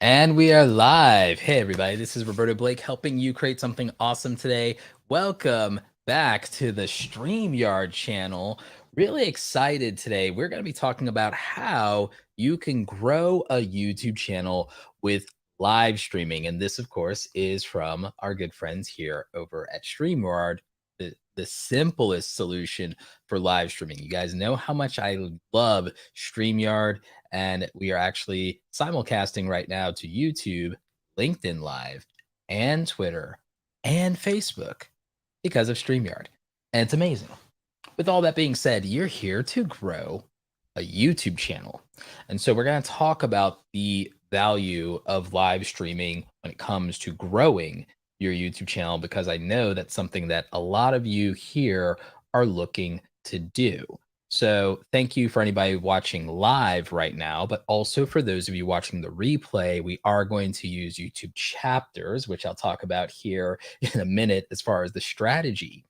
And we are live. Hey, everybody, this is Roberto Blake helping you create something awesome today. Welcome back to the Streamyard channel. Really excited today. We're going to be talking about how you can grow a YouTube channel with live streaming. And this, of course, is from our good friends here over at Streamyard, the simplest solution for live streaming. You guys know how much I love StreamYard, and we are actually simulcasting right now to YouTube, LinkedIn Live, and Twitter, and Facebook because of StreamYard. And it's amazing. With all that being said, you're here to grow a YouTube channel. And so we're going to talk about the value of live streaming when it comes to growing your YouTube channel, because I know that's something that a lot of you here are looking to do. So thank you for anybody watching live right now, but also for those of you watching the replay, we are going to use YouTube chapters, which I'll talk about here in a minute as far as the strategy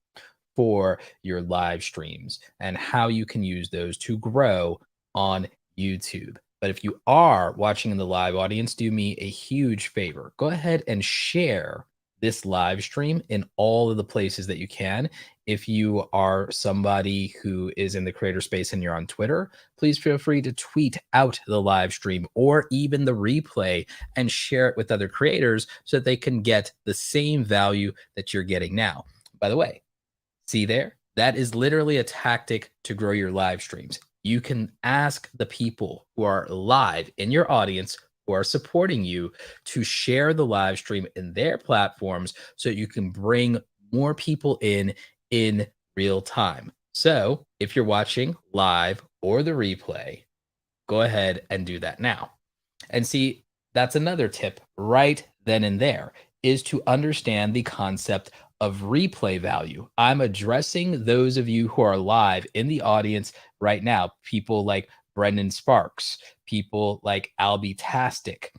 for your live streams and how you can use those to grow on YouTube. But if you are watching in the live audience, do me a huge favor. Go ahead and share this live stream in all of the places that you can. If you are somebody who is in the creator space and you're on Twitter, please feel free to tweet out the live stream or even the replay and share it with other creators so that they can get the same value that you're getting now. By the way, see there? That is literally a tactic to grow your live streams. You can ask the people who are live in your audience who are supporting you to share the live stream in their platforms so you can bring more people in real time. So if you're watching live or the replay, go ahead and do that now. And see, that's another tip right then and there, is to understand the concept of replay value. I'm addressing those of you who are live in the audience right now, people like Brendan Sparks, people like Albie Tastic,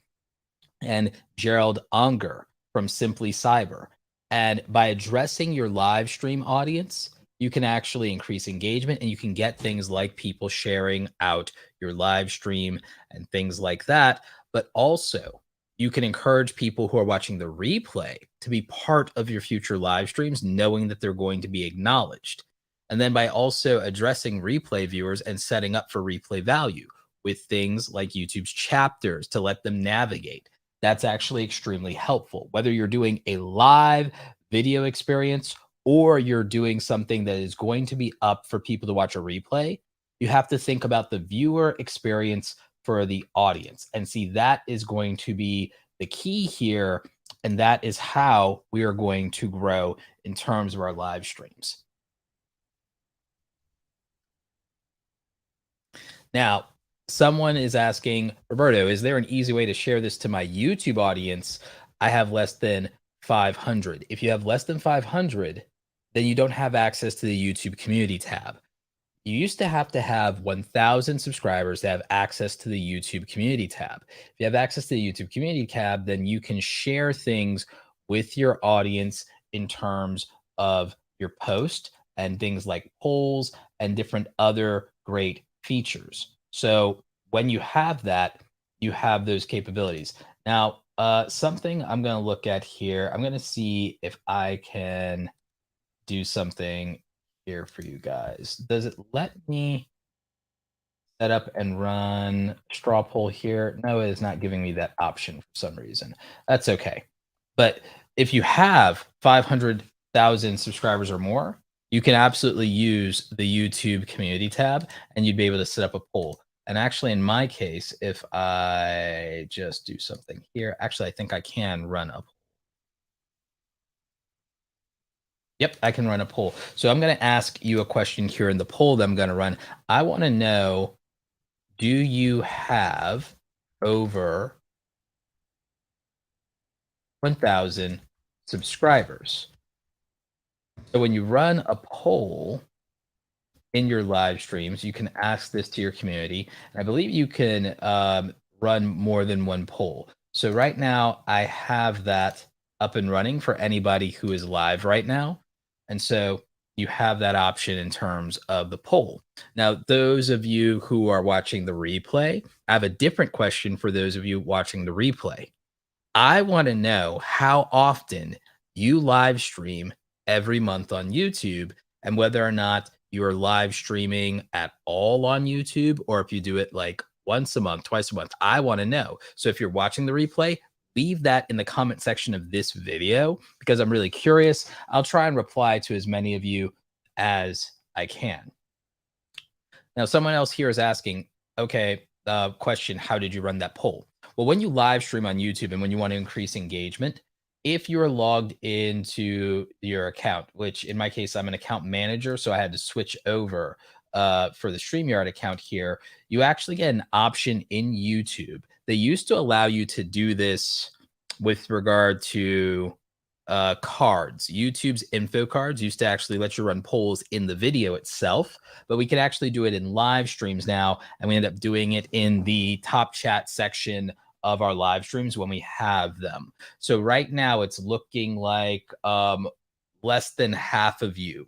and Gerald Unger from Simply Cyber. And by addressing your live stream audience, you can actually increase engagement and you can get things like people sharing out your live stream and things like that. But also, you can encourage people who are watching the replay to be part of your future live streams, knowing that they're going to be acknowledged. And then by also addressing replay viewers and setting up for replay value with things like YouTube's chapters to let them navigate. That's actually extremely helpful. Whether you're doing a live video experience or you're doing something that is going to be up for people to watch a replay, you have to think about the viewer experience for the audience. And see, that is going to be the key here. And that is how we are going to grow in terms of our live streams. Now, someone is asking, Roberto, is there an easy way to share this to my YouTube audience? I have less than 500. If you have less than 500, then you don't have access to the YouTube community tab. You used to have 1,000 subscribers to have access to the YouTube community tab. If you have access to the YouTube community tab, then you can share things with your audience in terms of your post and things like polls and different other great features. So when you have that, you have those capabilities. Now, something I'm going to look at here, I'm going to see if I can do something here for you guys. Does it let me set up and run straw poll here? No, it is not giving me that option for some reason. That's okay. But if you have 500,000 subscribers or more, you can absolutely use the YouTube community tab and you'd be able to set up a poll. And actually, in my case, if I just do something here, actually, I think I can run a poll. Yep, I can run a poll. So I'm going to ask you a question here in the poll that I'm going to run. I want to know, do you have over 1,000 subscribers? So when you run a poll in your live streams, you can ask this to your community. And I believe you can run more than one poll. So right now I have that up and running for anybody who is live right now. And so you have that option in terms of the poll. Now, those of you who are watching the replay, I have a different question for those of you watching the replay. I want to know how often you live stream every month on YouTube and whether or not you're live streaming at all on YouTube or if you do it like once a month, twice a month. I want to know. So if you're watching the replay, leave that in the comment section of this video because I'm really curious. I'll try and reply to as many of you as I can. Now, someone else here is asking, okay, question, how did you run that poll? Well, when you live stream on YouTube and when you want to increase engagement, if you're logged into your account, which in my case, I'm an account manager, so I had to switch over for the Streamyard account here, you actually get an option in YouTube. They used to allow you to do this with regard to cards. YouTube's info cards used to actually let you run polls in the video itself, but we can actually do it in live streams now, and we end up doing it in the top chat section of our live streams when we have them. So right now it's looking like less than half of you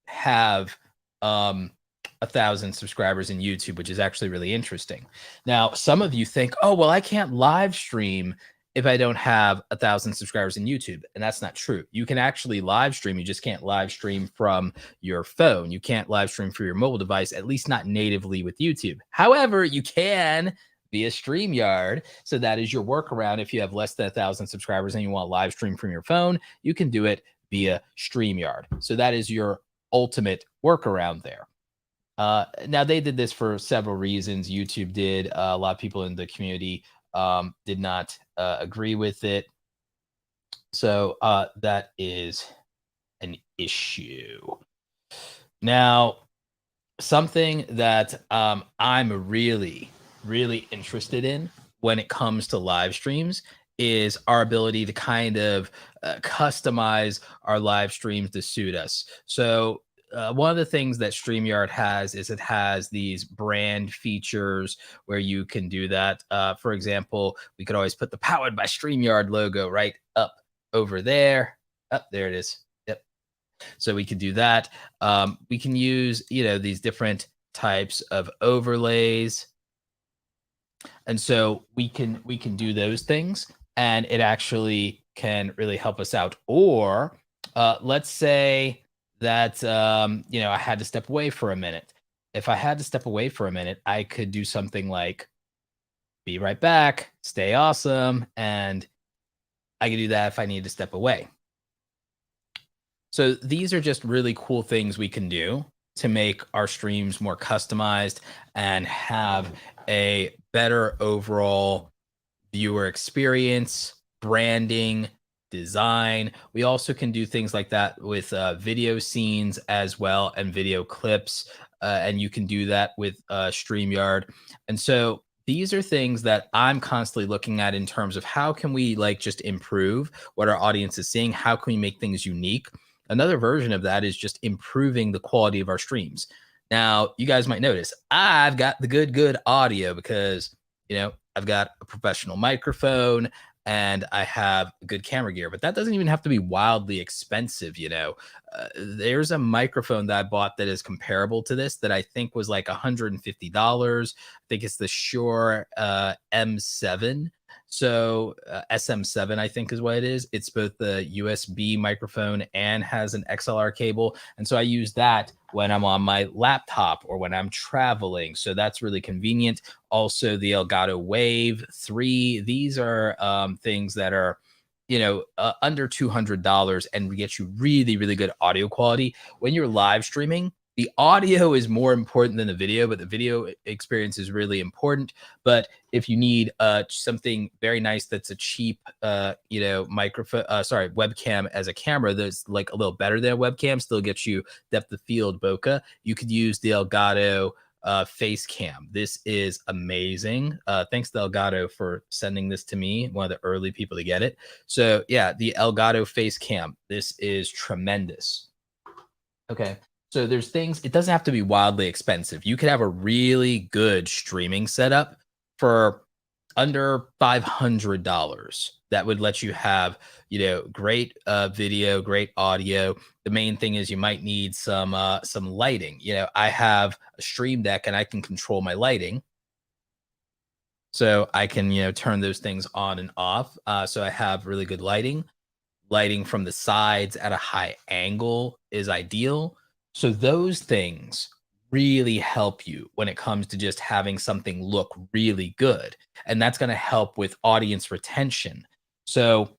have 1,000 subscribers in YouTube, which is actually really interesting. Now, some of you think, oh, well, I can't live stream if I don't have 1,000 subscribers in YouTube. And that's not true. You can actually live stream. You just can't live stream from your phone. You can't live stream for your mobile device, at least not natively with YouTube. However, you can via StreamYard. So that is your workaround. If you have less than 1,000 subscribers and you want to live stream from your phone, you can do it via StreamYard. So that is your ultimate workaround there. Now, they did this for several reasons. YouTube did. A lot of people in the community did not agree with it. So that is an issue. Now, something that I'm really, really interested in when it comes to live streams is our ability to kind of customize our live streams to suit us. So one of the things that StreamYard has is it has these brand features where you can do that. For example, we could always put the Powered by StreamYard logo right up over there. Up there it is. Yep. So we could do that. We can use, these different types of overlays. And so we can do those things, and it actually can really help us out. Or let's say that I had to step away for a minute. If I had to step away for a minute, I could do something like be right back, stay awesome, and I could do that if I need to step away. So these are just really cool things we can do to make our streams more customized and have a better overall viewer experience, branding, design. We also can do things like that with video scenes as well and video clips. And you can do that with StreamYard. And so these are things that I'm constantly looking at in terms of how can we just improve what our audience is seeing? How can we make things unique? Another version of that is just improving the quality of our streams. Now, you guys might notice I've got the good audio because, I've got a professional microphone and I have good camera gear, but that doesn't even have to be wildly expensive. There's a microphone that I bought that is comparable to this that I think was like $150. I think it's the Shure M7. So SM7, I think is what it is. It's both the USB microphone and has an XLR cable. And so I use that when I'm on my laptop or when I'm traveling. So that's really convenient. Also, the Elgato Wave 3. These are things that are, under $200 and get you really, really good audio quality. When you're live streaming, the audio is more important than the video, but the video experience is really important. But if you need something very nice that's a cheap, webcam as a camera that's like a little better than a webcam, still gets you depth of field bokeh, you could use the Elgato face cam. This is amazing. Thanks to Elgato for sending this to me, one of the early people to get it. So yeah, the Elgato face cam. This is tremendous. Okay. So there's things, it doesn't have to be wildly expensive. You could have a really good streaming setup for under $500 that would let you have, great video, great audio. The main thing is you might need some lighting. I have a stream deck and I can control my lighting, so I can, turn those things on and off. So I have really good lighting. Lighting from the sides at a high angle is ideal. So those things really help you when it comes to just having something look really good. And that's going to help with audience retention. So,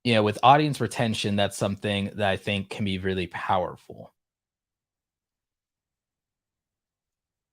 with audience retention, that's something that I think can be really powerful.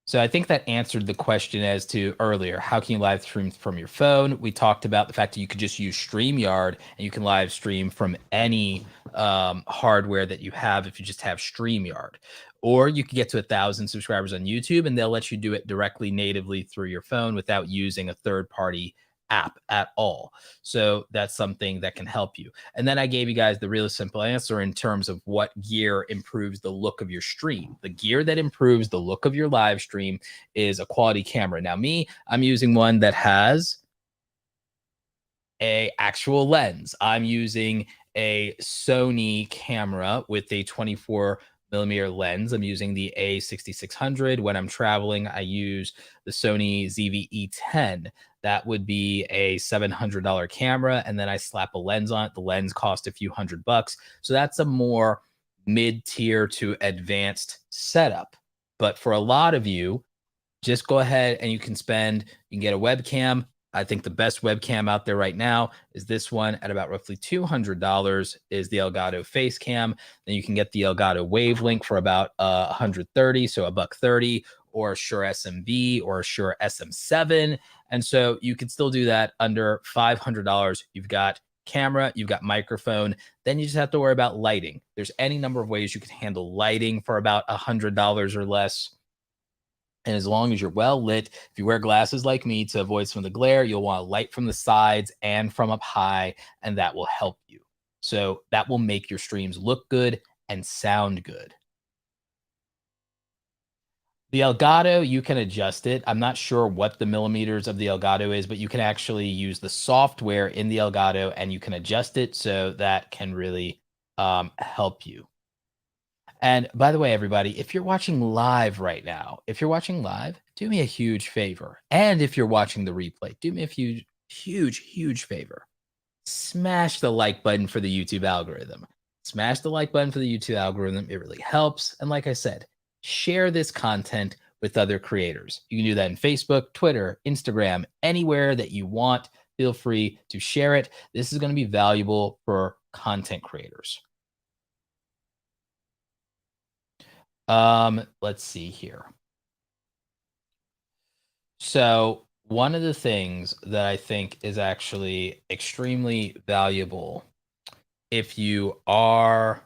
So I think that answered the question as to earlier, how can you live stream from your phone? We talked about the fact that you could just use StreamYard and you can live stream from any hardware that you have if you just have StreamYard. Or you could get to 1,000 subscribers on YouTube and they'll let you do it directly natively through your phone without using a third party app at all. So that's something that can help you. And then I gave you guys the really simple answer in terms of what gear improves the look of your stream. The gear that improves the look of your live stream is a quality camera. Now, I'm using one that has a actual lens. I'm using a Sony camera with a 24 millimeter lens. I'm using the A6600. When I'm traveling, I use the Sony ZV-E10. That would be a $700 camera, and then I slap a lens on it. The lens cost a few $100. So that's a more mid-tier to advanced setup. But for a lot of you, just go ahead and you can get a webcam. I think the best webcam out there right now is this one at about roughly $200 is the Elgato face cam. Then you can get the Elgato Wavelink for about 130, so a buck 30, or a Shure SMV or a Shure SM7. And so you can still do that under $500. You've got camera, you've got microphone, then you just have to worry about lighting. There's any number of ways you can handle lighting for about $100 or less. And as long as you're well lit, if you wear glasses like me to avoid some of the glare, you'll want light from the sides and from up high, and that will help you. So that will make your streams look good and sound good. The Elgato, you can adjust it. I'm not sure what the millimeters of the Elgato is, but you can actually use the software in the Elgato and you can adjust it. So that can really help you. And by the way, everybody, if you're watching live right now, do me a huge favor. And if you're watching the replay, do me a huge, huge, huge favor. Smash the like button for the YouTube algorithm. Smash the like button for the YouTube algorithm. It really helps. And like I said, share this content with other creators. You can do that in Facebook, Twitter, Instagram, anywhere that you want. Feel free to share it. This is going to be valuable for content creators. Let's see here. So one of the things that I think is actually extremely valuable if you are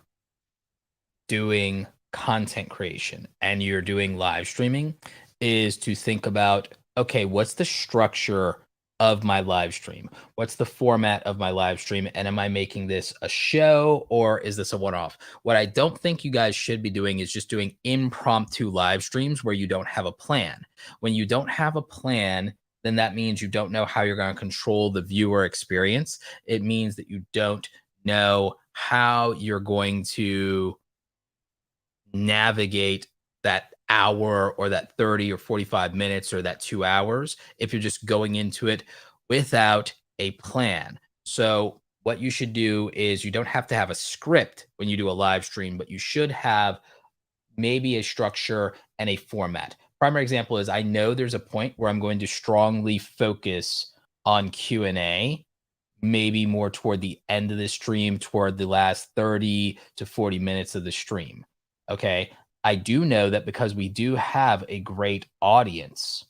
doing content creation and you're doing live streaming is to think about, okay, what's the structure of my live stream? What's the format of my live stream? And am I making this a show or is this a one-off? What I don't think you guys should be doing is just doing impromptu live streams where you don't have a plan. When you don't have a plan, then that means you don't know how you're going to control the viewer experience. It means that you don't know how you're going to navigate that hour or that 30 or 45 minutes or that 2 hours if you're just going into it without a plan. So what you should do is you don't have to have a script when you do a live stream, but you should have maybe a structure and a format. Primary example is I know there's a point where I'm going to strongly focus on Q&A, maybe more toward the end of the stream, toward the last 30 to 40 minutes of the stream. Okay. I do know that because we do have a great audience,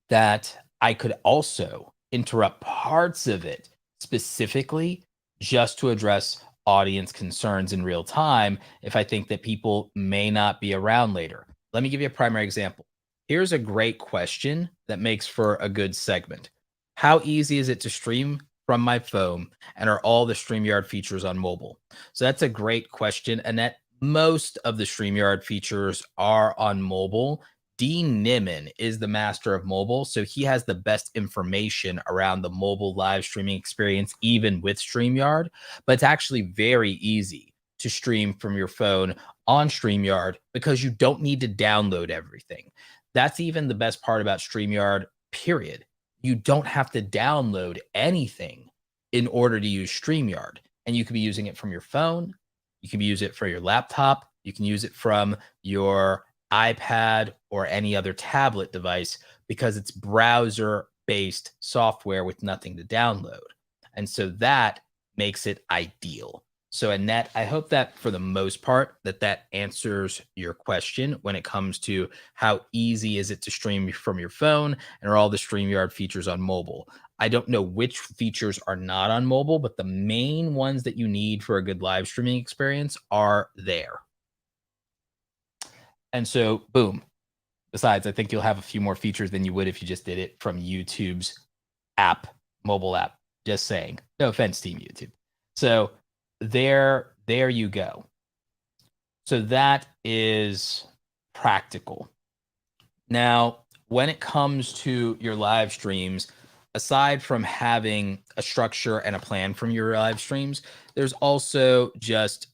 that I could also interrupt parts of it specifically just to address audience concerns in real time if I think that people may not be around later. Let me give you a primary example. Here's a great question that makes for a good segment. How easy is it to stream from my phone, and are all the StreamYard features on mobile? So that's a great question, and that most of the StreamYard features are on mobile. Dean Niman is the master of mobile. So he has the best information around the mobile live streaming experience, even with StreamYard. But it's actually very easy to stream from your phone on StreamYard because you don't need to download everything. That's even the best part about StreamYard, period. You don't have to download anything in order to use StreamYard. And you can be using it from your phone. You can use it for your laptop. You can use it from your iPad or any other tablet device because it's browser based software with nothing to download. And so that makes it ideal. So Annette, I hope that for the most part that answers your question when it comes to how easy is it to stream from your phone and are all the StreamYard features on mobile. I don't know which features are not on mobile, but the main ones that you need for a good live streaming experience are there. And so, boom. Besides, I think you'll have a few more features than you would if you just did it from YouTube's app, mobile app. Just saying. No offense, Team YouTube. So there you go. So that is practical. Now, when it comes to your live streams, aside from having a structure and a plan from your live streams, there's also just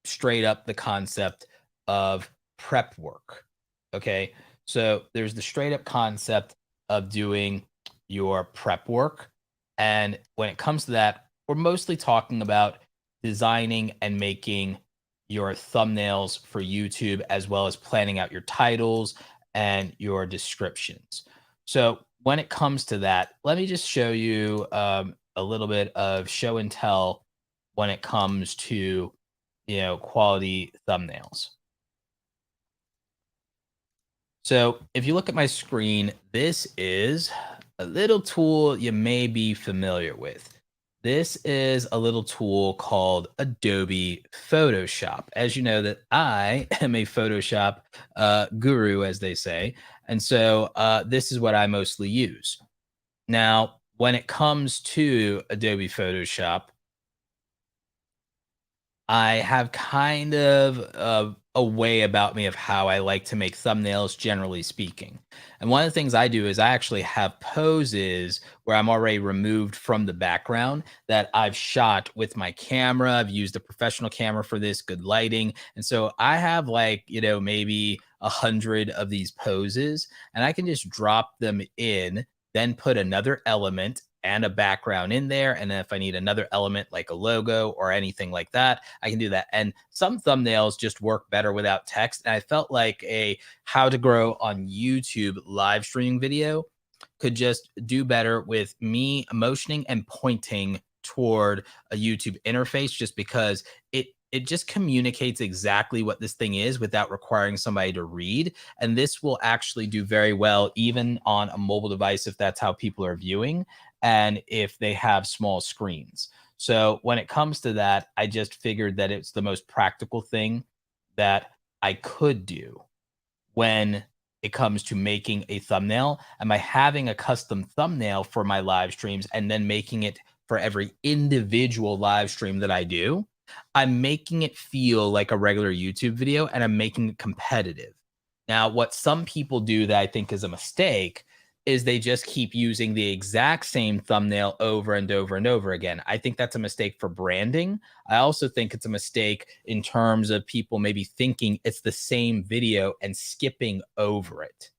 straight up the concept of prep work. Okay. So there's the straight up concept of doing your prep work. And when it comes to that, we're mostly talking about designing and making your thumbnails for YouTube, as well as planning out your titles and your descriptions. So when it comes to that, let me just show you a little bit of show and tell when it comes to quality thumbnails. So if you look at my screen, this is a little tool you may be familiar with. This is a little tool called Adobe Photoshop. As you know, that I am a Photoshop guru, as they say. And so this is what I mostly use. Now, when it comes to Adobe Photoshop, I have kind of a way about me of how I like to make thumbnails, generally speaking. And one of the things I do is I actually have poses where I'm already removed from the background that I've shot with my camera. I've used a professional camera for this, good lighting. And so I have maybe 100 of these poses, and I can just drop them in, then put another element and a background in there. And then if I need another element like a logo or anything like that, I can do that. And some thumbnails just work better without text. And I felt like a how to grow on YouTube live streaming video could just do better with me motioning and pointing toward a YouTube interface, just because it just communicates exactly what this thing is without requiring somebody to read. And this will actually do very well even on a mobile device if that's how people are viewing and if they have small screens. So when it comes to that, I just figured that it's the most practical thing that I could do when it comes to making a thumbnail. And by having a custom thumbnail for my live streams and then making it for every individual live stream that I do, I'm making it feel like a regular YouTube video and I'm making it competitive. Now, what some people do that I think is a mistake is they just keep using the exact same thumbnail over and over and over again. I think that's a mistake for branding. I also think it's a mistake in terms of people maybe thinking it's the same video and skipping over it.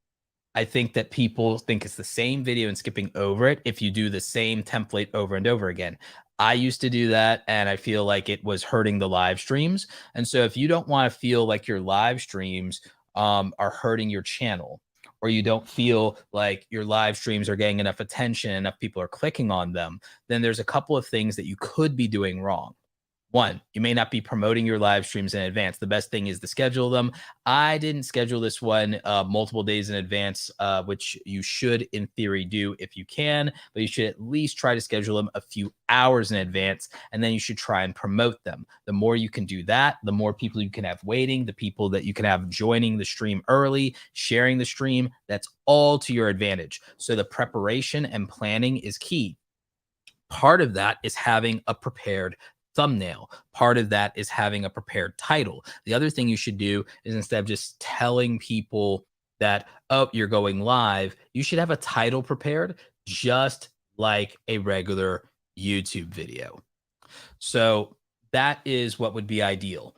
I think that people think it's the same video and skipping over it if you do the same template over and over again. I used to do that and I feel like it was hurting the live streams. And so if you don't want to feel like your live streams are hurting your channel, or you don't feel like your live streams are getting enough attention, enough people are clicking on them, then there's a couple of things that you could be doing wrong. One, you may not be promoting your live streams in advance. The best thing is to schedule them. I didn't schedule this one multiple days in advance, which you should, in theory, do if you can, but you should at least try to schedule them a few hours in advance, and then you should try and promote them. The more you can do that, the more people you can have waiting, the people that you can have joining the stream early, sharing the stream, that's all to your advantage. So the preparation and planning is key. Part of that is having a prepared thumbnail. Part of that is having a prepared title. The other thing you should do is, instead of just telling people that, oh, you're going live, you should have a title prepared just like a regular YouTube video. So that is what would be ideal.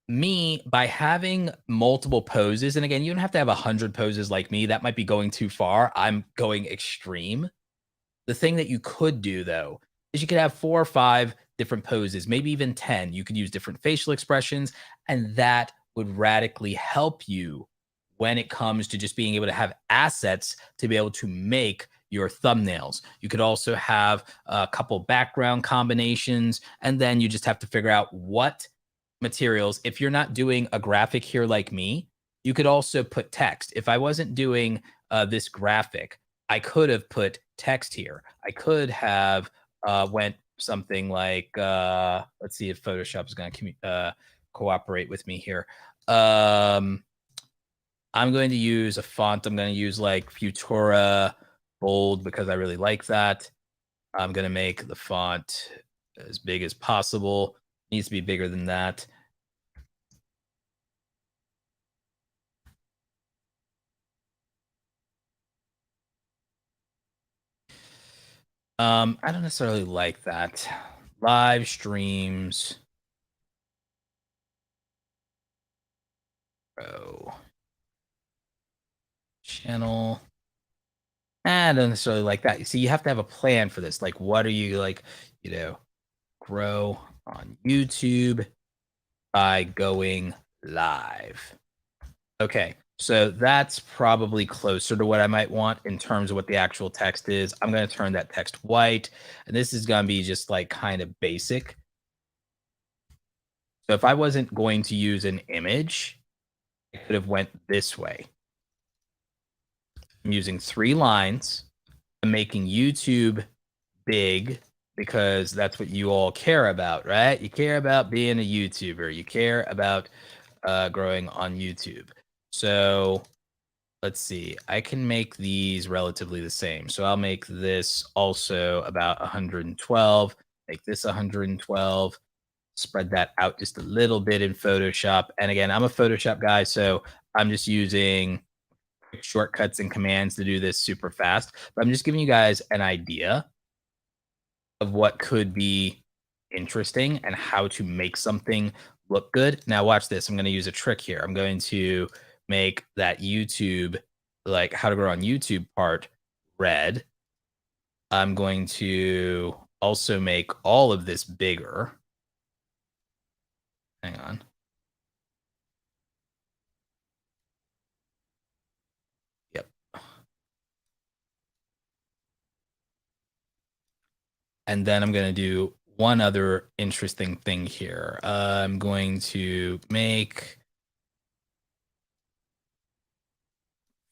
Me, by having multiple poses, and again, you don't have to have 100 poses like me. That might be going too far. I'm going extreme. The thing that you could do though is you could have 4 or 5 different poses, maybe even 10. You could use different facial expressions, and that would radically help you when it comes to just being able to have assets to be able to make your thumbnails. You could also have a couple background combinations, and then you just have to figure out what materials. If you're not doing a graphic here like me, you could also put text. If I wasn't doing this graphic, I could have put text here. I could have went something like let's see if Photoshop is going to cooperate with me here. I'm going to use a font. I'm going to use like Futura Bold because I really like that. I'm going to make the font as big as possible. It needs to be bigger than that. I don't necessarily like that. Live streams. Oh. Channel. I don't necessarily like that. You see, you have to have a plan for this. Like, what are you like, grow on YouTube by going live? Okay. So that's probably closer to what I might want in terms of what the actual text is. I'm going to turn that text white, and this is going to be just like kind of basic. So if I wasn't going to use an image, I could have went this way. I'm using 3 lines. I'm making YouTube big because that's what you all care about, right? You care about being a YouTuber. You care about growing on YouTube. So let's see. I can make these relatively the same. So I'll make this also about 112. Make this 112. Spread that out just a little bit in Photoshop. And again, I'm a Photoshop guy, so I'm just using shortcuts and commands to do this super fast. But I'm just giving you guys an idea of what could be interesting and how to make something look good. Now, watch this. I'm going to use a trick here. I'm going to make that YouTube, like how to grow on YouTube part, red. I'm going to also make all of this bigger. Hang on. Yep. And then I'm going to do one other interesting thing here. I'm going to make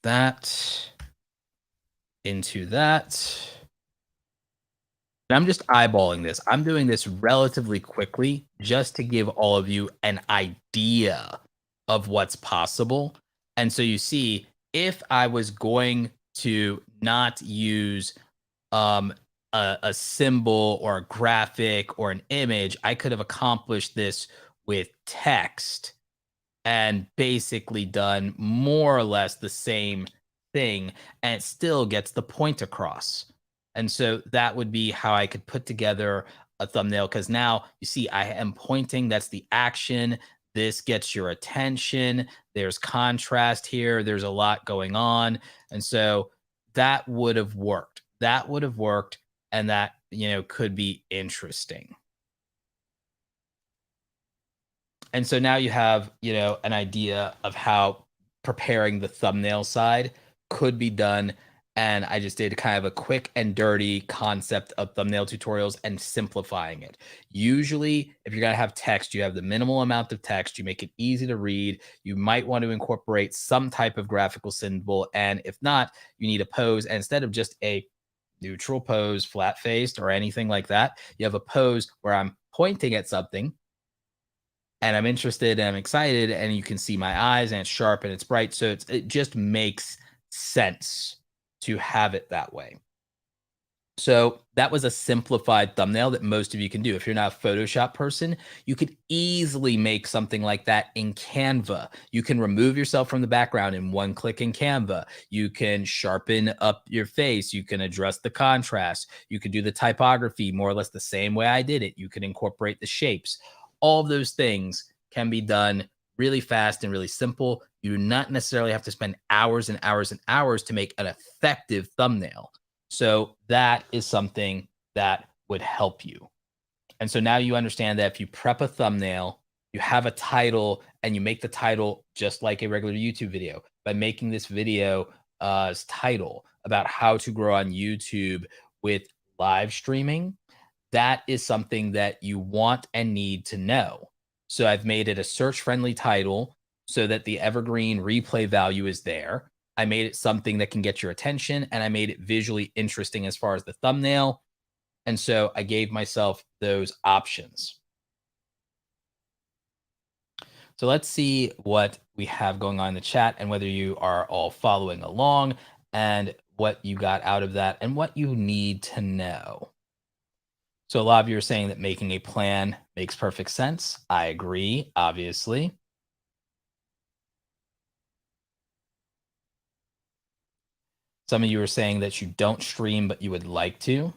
that into that. And I'm just eyeballing this. I'm doing this relatively quickly just to give all of you an idea of what's possible. And so you see, if I was going to not use a symbol or a graphic or an image, I could have accomplished this with text and basically done more or less the same thing, and it still gets the point across. And so that would be how I could put together a thumbnail, because now you see I am pointing, that's the action. This gets your attention. There's contrast here. There's a lot going on. And so that would have worked. That would have worked. And that, could be interesting. And so now you have, an idea of how preparing the thumbnail side could be done. And I just did kind of a quick and dirty concept of thumbnail tutorials and simplifying it. Usually, if you're going to have text, you have the minimal amount of text. You make it easy to read. You might want to incorporate some type of graphical symbol. And if not, you need a pose. And instead of just a neutral pose, flat faced, or anything like that, you have a pose where I'm pointing at something and I'm interested and I'm excited, and you can see my eyes, and it's sharp and it's bright. So it just makes sense to have it that way. So that was a simplified thumbnail that most of you can do. If you're not a Photoshop person, you could easily make something like that in Canva. You can remove yourself from the background in one click in Canva. You can sharpen up your face. You can adjust the contrast. You can do the typography more or less the same way I did it. You can incorporate the shapes. All of those things can be done really fast and really simple. You do not necessarily have to spend hours and hours and hours to make an effective thumbnail. So that is something that would help you. And so now you understand that if you prep a thumbnail, you have a title, and you make the title just like a regular YouTube video by making this video title about how to grow on YouTube with live streaming. That is something that you want and need to know. So I've made it a search friendly title so that the evergreen replay value is there. I made it something that can get your attention, and I made it visually interesting as far as the thumbnail. And so I gave myself those options. So let's see what we have going on in the chat and whether you are all following along and what you got out of that and what you need to know. So a lot of you are saying that making a plan makes perfect sense. I agree, obviously. Some of you are saying that you don't stream, but you would like to.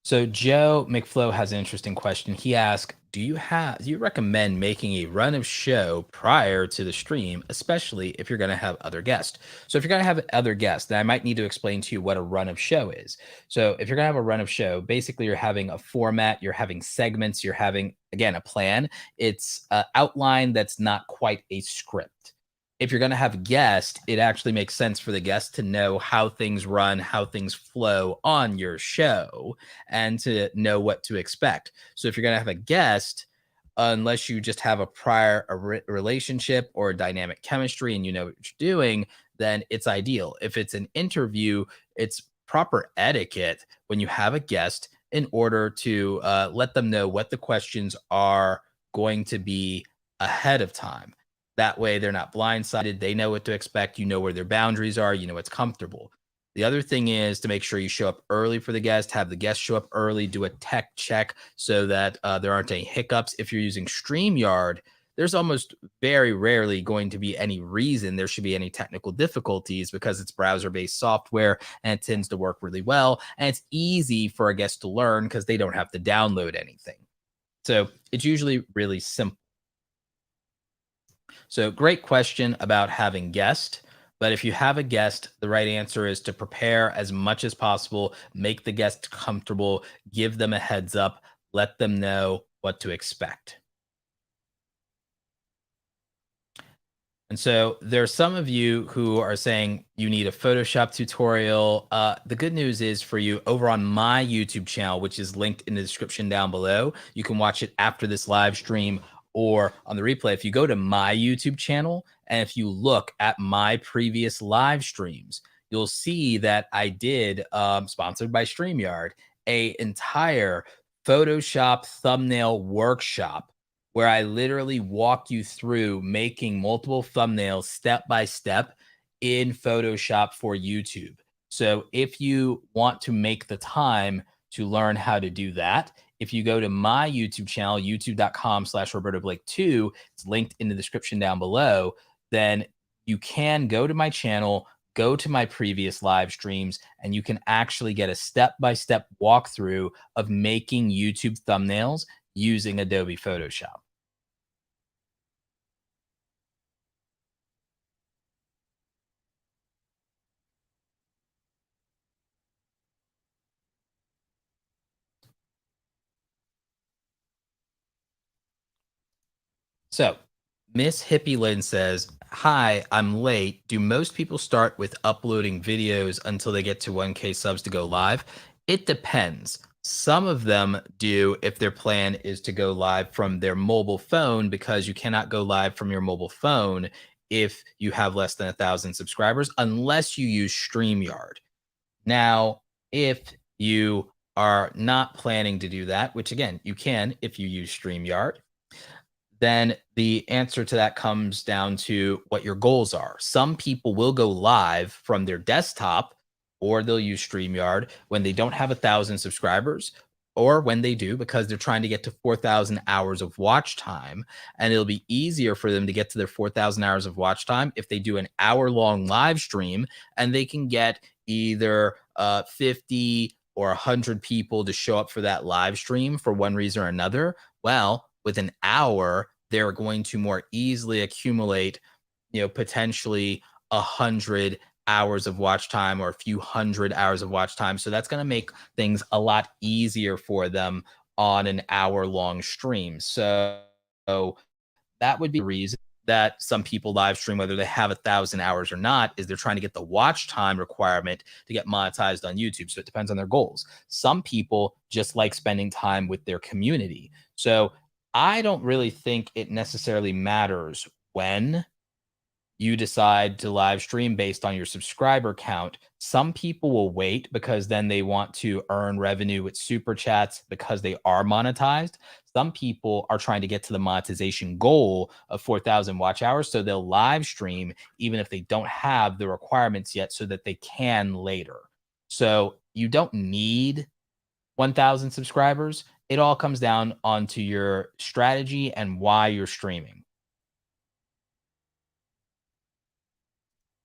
So Joe McFlow has an interesting question. He asked, do you recommend making a run of show prior to the stream, especially if you're going to have other guests? So if you're going to have other guests, then I might need to explain to you what a run of show is. So if you're going to have a run of show, basically you're having a format, you're having segments, you're having, again, a plan. It's an outline that's not quite a script. If you're going to have a guest, it actually makes sense for the guest to know how things run, how things flow on your show, and to know what to expect. So if you're going to have a guest, unless you just have a prior relationship or a dynamic chemistry and you know what you're doing, then it's ideal. If it's an interview, it's proper etiquette when you have a guest in order to let them know what the questions are going to be ahead of time. That way, they're not blindsided. They know what to expect. You know where their boundaries are. You know what's comfortable. The other thing is to make sure you show up early for the guest, have the guest show up early, do a tech check so that there aren't any hiccups. If you're using StreamYard, there's almost very rarely going to be any reason there should be any technical difficulties because it's browser-based software and it tends to work really well. And it's easy for a guest to learn because they don't have to download anything. So it's usually really simple. So great question about having guests. But if you have a guest, the right answer is to prepare as much as possible, make the guest comfortable, give them a heads up, let them know what to expect. And so there are some of you who are saying you need a Photoshop tutorial. The good news is for you over on my YouTube channel, which is linked in the description down below. You can watch it after this live stream or on the replay. If you go to my YouTube channel and if you look at my previous live streams, you'll see that I did, sponsored by Streamyard, a entire Photoshop thumbnail workshop where I literally walk you through making multiple thumbnails step by step in Photoshop for YouTube. So if you want to make the time to learn how to do that, if you go to my YouTube channel, youtube.com/RobertoBlake2, it's linked in the description down below, then you can go to my channel, go to my previous live streams, and you can actually get a step-by-step walkthrough of making YouTube thumbnails using Adobe Photoshop. So, Miss Hippie Lynn says, hi, I'm late. Do most people start with uploading videos until they get to 1K subs to go live? It depends. Some of them do if their plan is to go live from their mobile phone because you cannot go live from your mobile phone if you have less than 1,000 subscribers unless you use StreamYard. Now, if you are not planning to do that, which again, you can if you use StreamYard, then the answer to that comes down to what your goals are. Some people will go live from their desktop or they'll use StreamYard when they don't have 1,000 subscribers, or when they do because they're trying to get to 4,000 hours of watch time. And it'll be easier for them to get to their 4,000 hours of watch time if they do an hour-long live stream and they can get either 50 or 100 people to show up for that live stream for one reason or another. Well, with an hour, they're going to more easily accumulate, potentially 100 hours of watch time or a few 100 hours of watch time. So that's going to make things a lot easier for them on an hour-long stream. So that would be the reason that some people live stream, whether they have 1,000 hours or not, is they're trying to get the watch time requirement to get monetized on YouTube. So it depends on their goals. Some people just like spending time with their community. So I don't really think it necessarily matters when you decide to live stream based on your subscriber count. Some people will wait because then they want to earn revenue with super chats because they are monetized. Some people are trying to get to the monetization goal of 4,000 watch hours. So they'll live stream even if they don't have the requirements yet so that they can later. So you don't need 1,000 subscribers. It all comes down onto your strategy and why you're streaming.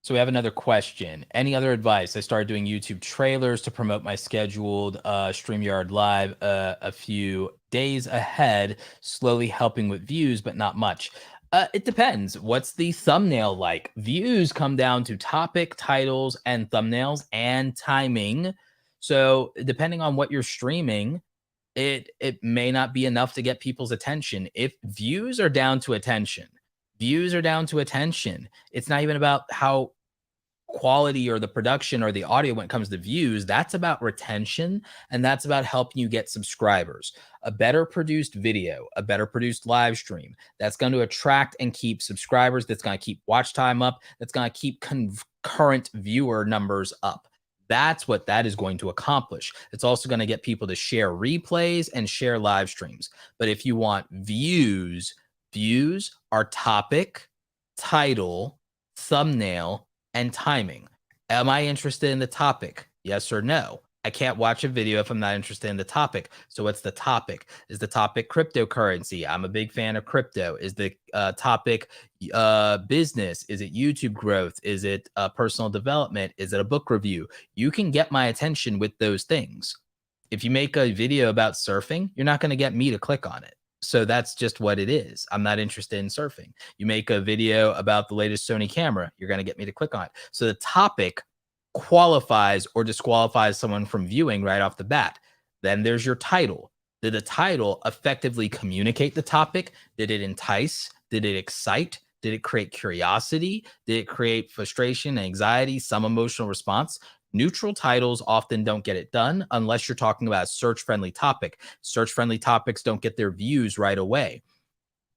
So we have another question. Any other advice? I started doing YouTube trailers to promote my scheduled StreamYard Live a few days ahead, slowly helping with views, but not much. It depends. What's the thumbnail like? Views come down to topic, titles, and thumbnails and timing. So depending on what you're streaming, it may not be enough to get people's attention. If views are down to attention, it's not even about how quality or the production or the audio when it comes to views. That's about retention, and that's about helping you get subscribers. A better produced video, a better produced live stream, that's going to attract and keep subscribers, that's going to keep watch time up, that's going to keep concurrent viewer numbers up. That's what that is going to accomplish. It's also going to get people to share replays and share live streams. But if you want views are topic, title, thumbnail, and timing. Am I interested in the topic? Yes or no? I can't watch a video if I'm not interested in the topic. So what's the topic? Is the topic cryptocurrency? I'm a big fan of crypto. Is the topic business? Is it YouTube growth? Is it personal development? Is it a book review? You can get my attention with those things. If you make a video about surfing, you're not going to get me to click on it. So that's just what it is. I'm not interested in surfing. You make a video about the latest Sony camera, you're going to get me to click on it. So the topic qualifies or disqualifies someone from viewing right off the bat. Then there's your title. Did the title effectively communicate the topic? Did it entice? Did it excite? Did it create curiosity? Did it create frustration, anxiety, some emotional response? Neutral titles often don't get it done unless you're talking about a search-friendly topic. Search-friendly topics don't get their views right away.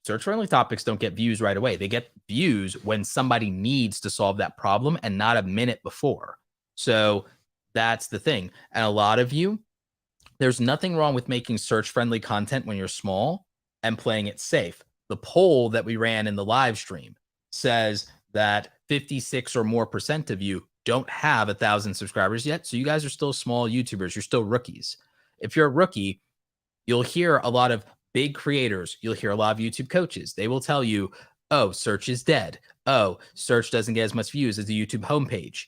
Search-friendly topics don't get views right away. They get views when somebody needs to solve that problem and not a minute before. So that's the thing. And a lot of you, there's nothing wrong with making search-friendly content when you're small and playing it safe. The poll that we ran in the live stream says that 56 or more % of you don't have 1,000 subscribers yet. So you guys are still small YouTubers. You're still rookies. If you're a rookie, you'll hear a lot of big creators. You'll hear a lot of YouTube coaches. They will tell you, oh, search is dead. Oh, search doesn't get as much views as the YouTube homepage.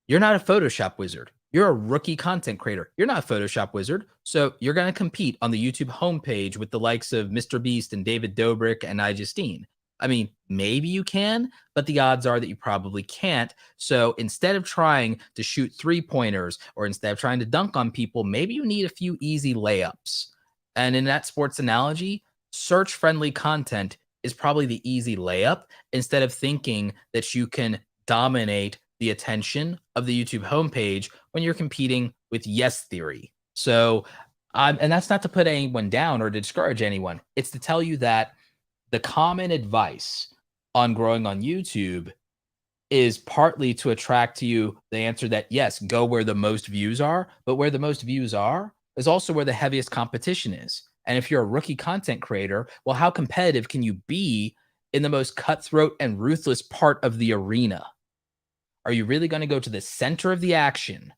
You're not a Photoshop wizard. You're a rookie content creator. You're not a Photoshop wizard. So you're going to compete on the YouTube homepage with the likes of Mr. Beast and David Dobrik and iJustine. I mean, maybe you can, but the odds are that you probably can't. So instead of trying to shoot 3-pointers or instead of trying to dunk on people, maybe you need a few easy layups. And in that sports analogy, search-friendly content is probably the easy layup instead of thinking that you can dominate the attention of the YouTube homepage when you're competing with Yes Theory. So, and that's not to put anyone down or to discourage anyone. It's to tell you that the common advice on growing on YouTube is partly to attract to you the answer that, yes, go where the most views are, but where the most views are is also where the heaviest competition is. And if you're a rookie content creator, well, how competitive can you be in the most cutthroat and ruthless part of the arena? Are you really going to go to the center of the action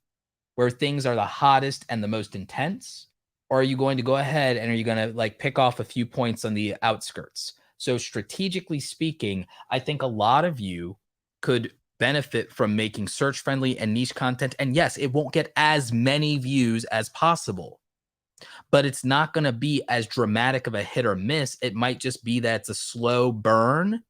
where things are the hottest and the most intense? Or are you going to go ahead and are you going to like pick off a few points on the outskirts? So, strategically speaking, I think a lot of you could benefit from making search friendly and niche content. And yes, it won't get as many views as possible, but it's not going to be as dramatic of a hit or miss. It might just be that it's a slow burn,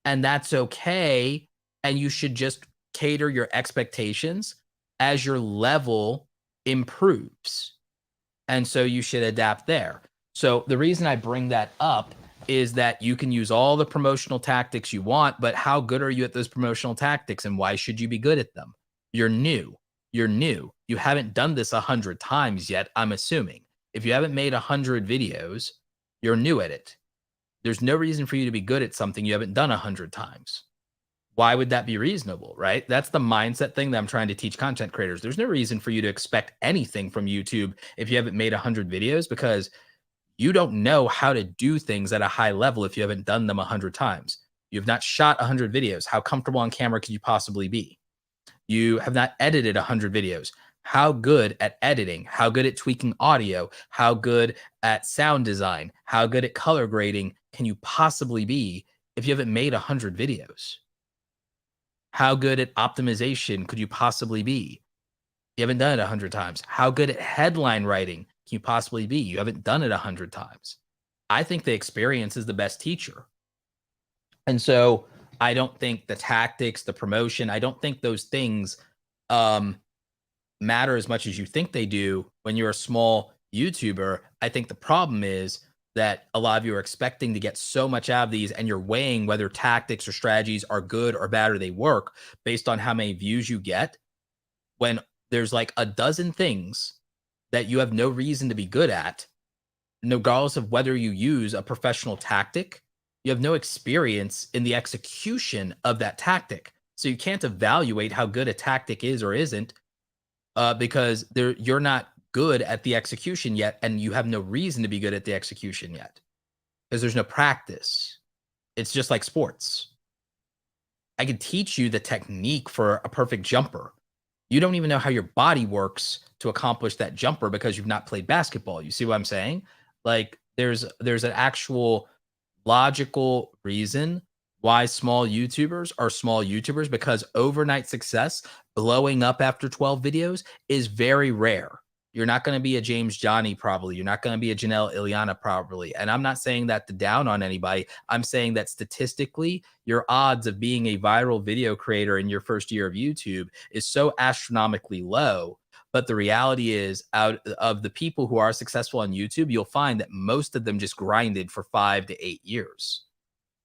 and that's okay. And you should just cater your expectations as your level improves. And so you should adapt there. So the reason I bring that up is that you can use all the promotional tactics you want, but how good are you at those promotional tactics and why should you be good at them? You're new. You're new. You haven't done this 100 times yet, I'm assuming. If you haven't made 100 videos, you're new at it. There's no reason for you to be good at something you haven't done 100 times. Why would that be reasonable, right? That's the mindset thing that I'm trying to teach content creators. There's no reason for you to expect anything from YouTube if you haven't made 100 videos, because you don't know how to do things at a high level if you haven't done them 100 times. You have not shot 100 videos. How comfortable on camera could you possibly be? You have not edited 100 videos. How good at editing? How good at tweaking audio? How good at sound design? How good at color grading can you possibly be if you haven't made 100 videos? How good at optimization could you possibly be? You haven't done it 100 times. How good at headline writing can you possibly be? You haven't done it 100 times. I think the experience is the best teacher. And so I don't think the tactics, the promotion, I don't think those things matter as much as you think they do when you're a small YouTuber. I think the problem is that a lot of you are expecting to get so much out of these and you're weighing whether tactics or strategies are good or bad or they work based on how many views you get, when there's like a dozen things that you have no reason to be good at, regardless of whether you use a professional tactic. You have no experience in the execution of that tactic. So you can't evaluate how good a tactic is or isn't because you're not good at the execution yet, and you have no reason to be good at the execution yet because there's no practice. It's just like sports. I can teach you the technique for a perfect jumper. You don't even know how your body works to accomplish that jumper because you've not played basketball. You see what I'm saying? Like there's an actual logical reason why small YouTubers are small YouTubers, because overnight success, blowing up after 12 videos, is very rare. You're not going to be a James Johnny, probably. You're not going to be a Janelle Ileana, probably. And I'm not saying that to down on anybody. I'm saying that statistically, your odds of being a viral video creator in your first year of YouTube is so astronomically low. But the reality is, out of the people who are successful on YouTube, you'll find that most of them just grinded for 5 to 8 years.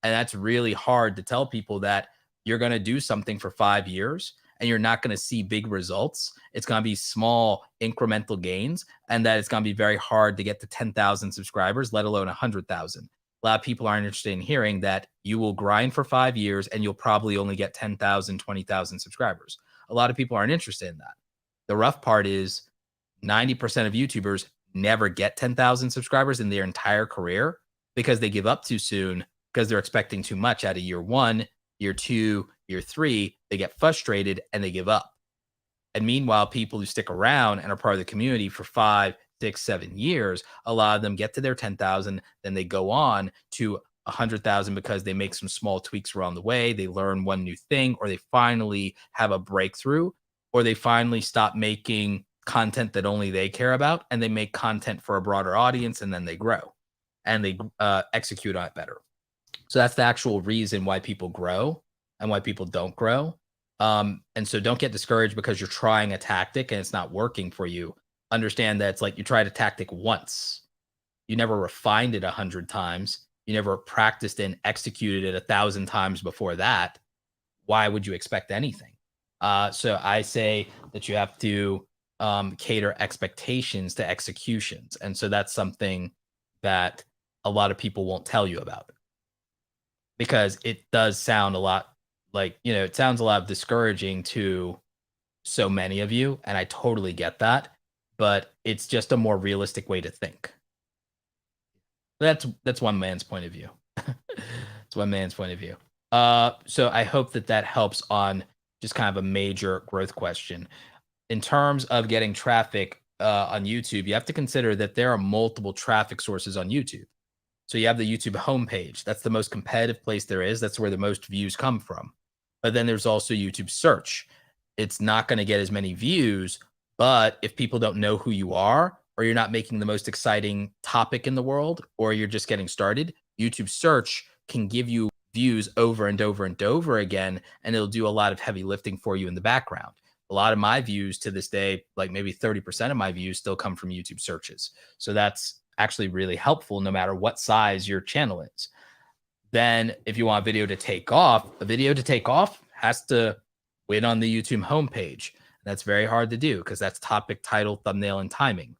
And that's really hard to tell people that you're going to do something for 5 years and you're not going to see big results. It's going to be small incremental gains, and that it's going to be very hard to get to 10,000 subscribers, let alone 100,000. A lot of people aren't interested in hearing that you will grind for 5 years and you'll probably only get 10,000, 20,000 subscribers. A lot of people aren't interested in that. The rough part is 90% of YouTubers never get 10,000 subscribers in their entire career because they give up too soon, because they're expecting too much out of year 1, year 2, year 3. They get frustrated and they give up. And meanwhile, people who stick around and are part of the community for 5, 6, 7 years, a lot of them get to their 10,000, then they go on to 100,000 because they make some small tweaks around the way. They learn one new thing, or they finally have a breakthrough, or they finally stop making content that only they care about and they make content for a broader audience, and then they grow and they execute on it better. So that's the actual reason why people grow and why people don't grow. And so don't get discouraged because you're trying a tactic and it's not working for you. Understand that it's like you tried a tactic once. You never refined it 100 times. You never practiced and executed it 1,000 times before that. Why would you expect anything? So I say that you have to cater expectations to executions. And so that's something that a lot of people won't tell you about, because it does sound a lot like, it sounds a lot discouraging to so many of you. And I totally get that, but it's just a more realistic way to think. That's one man's point of view. It's one man's point of view. So I hope that that helps on just kind of a major growth question. In terms of getting traffic on YouTube, you have to consider that there are multiple traffic sources on YouTube. So you have the YouTube homepage. That's the most competitive place there is. That's where the most views come from. But then there's also YouTube search. It's not going to get as many views, but if people don't know who you are, or you're not making the most exciting topic in the world, or you're just getting started, YouTube search can give you views over and over and over again, and it'll do a lot of heavy lifting for you in the background. A lot of my views to this day, like maybe 30% of my views still come from YouTube searches. So that's actually really helpful no matter what size your channel is. Then if you want a video to take off, a video to take off has to win on the YouTube homepage. That's very hard to do because that's topic, title, thumbnail, and timing.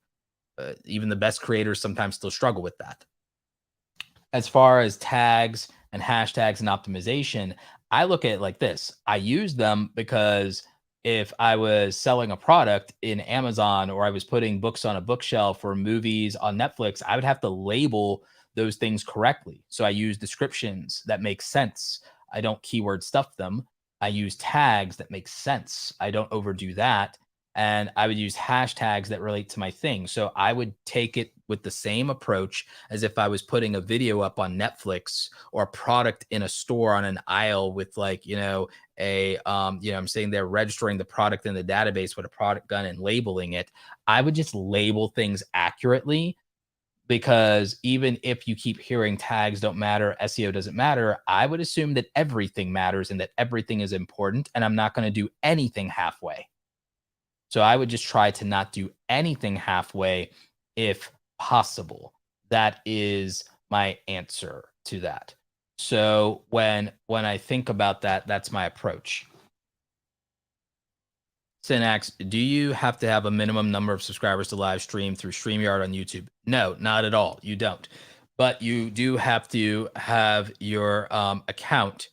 Even the best creators sometimes still struggle with that. As far as tags and hashtags and optimization, I look at it like this. I use them because if I was selling a product in Amazon or I was putting books on a bookshelf or movies on Netflix, I would have to label those things correctly. So I use descriptions that make sense. I don't keyword stuff them. I use tags that make sense. I don't overdo that. And I would use hashtags that relate to my thing. So I would take it with the same approach as if I was putting a video up on Netflix or a product in a store on an aisle with like, I'm sitting there registering the product in the database with a product gun and labeling it. I would just label things accurately because even if you keep hearing tags don't matter, SEO doesn't matter, I would assume that everything matters and that everything is important. And I'm not going to do anything halfway. So I would just try to not do anything halfway if possible. That is my answer to that. So when I think about that, that's my approach. Synax, do you have to have a minimum number of subscribers to live stream through StreamYard on YouTube? No, not at all. You don't. But you do have to have your account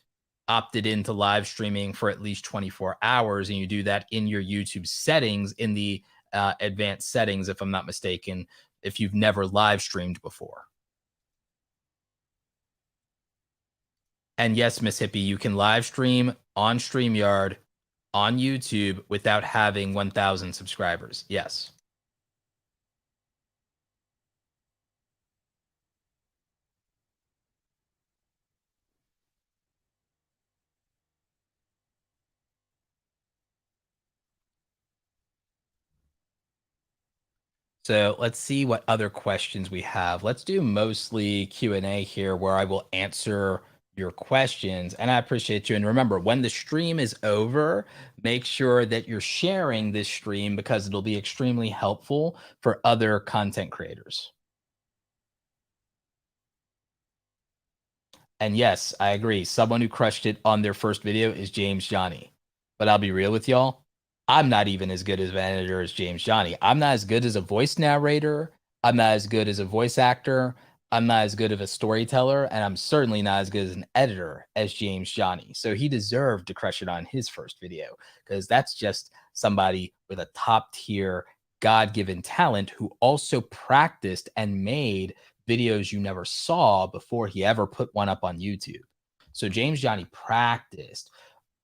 opted into live streaming for at least 24 hours. And you do that in your YouTube settings in the advanced settings, if I'm not mistaken, if you've never live streamed before. And yes, Miss Hippie, you can live stream on StreamYard on YouTube without having 1,000 subscribers. Yes. So let's see what other questions we have. Let's do mostly Q&A here where I will answer your questions. And I appreciate you. And remember, when the stream is over, make sure that you're sharing this stream because it'll be extremely helpful for other content creators. And yes, I agree. Someone who crushed it on their first video is James Johnny. But I'll be real with y'all. I'm not even as good as an editor as James Johnny. I'm not as good as a voice narrator. I'm not as good as a voice actor. I'm not as good of a storyteller. And I'm certainly not as good as an editor as James Johnny. So he deserved to crush it on his first video because that's just somebody with a top tier God given talent who also practiced and made videos you never saw before he ever put one up on YouTube. So James Johnny practiced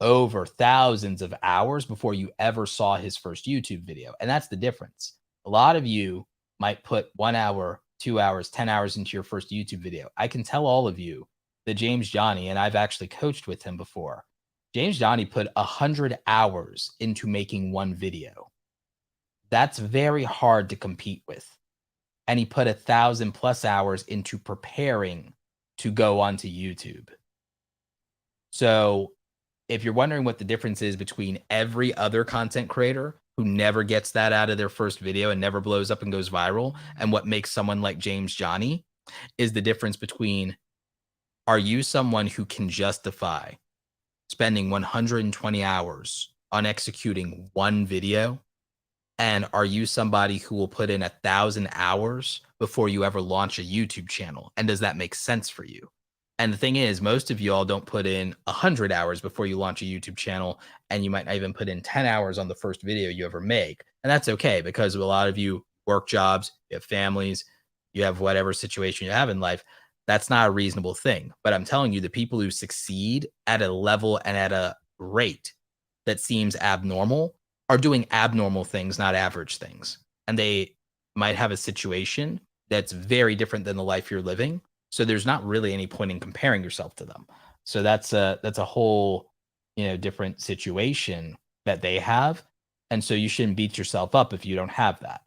over thousands of hours before you ever saw his first YouTube video. And that's the difference. A lot of you might put 1 hour, 2 hours, 10 hours into your first YouTube video. I can tell all of you that James Johnny, and I've actually coached with him before, James Johnny put 100 hours into making one video. That's very hard to compete with. And he put 1,000+ hours into preparing to go onto YouTube. So if you're wondering what the difference is between every other content creator who never gets that out of their first video and never blows up and goes viral, and what makes someone like James Johnny, is the difference between, are you someone who can justify spending 120 hours on executing one video? And are you somebody who will put in 1,000 hours before you ever launch a YouTube channel? And does that make sense for you? And the thing is, most of you all don't put in 100 hours before you launch a YouTube channel, and you might not even put in 10 hours on the first video you ever make. And that's okay because a lot of you work jobs, you have families, you have whatever situation you have in life. That's not a reasonable thing. But I'm telling you, the people who succeed at a level and at a rate that seems abnormal are doing abnormal things, not average things. And they might have a situation that's very different than the life you're living. So there's not really any point in comparing yourself to them. So that's a whole, different situation that they have. And so you shouldn't beat yourself up if you don't have that.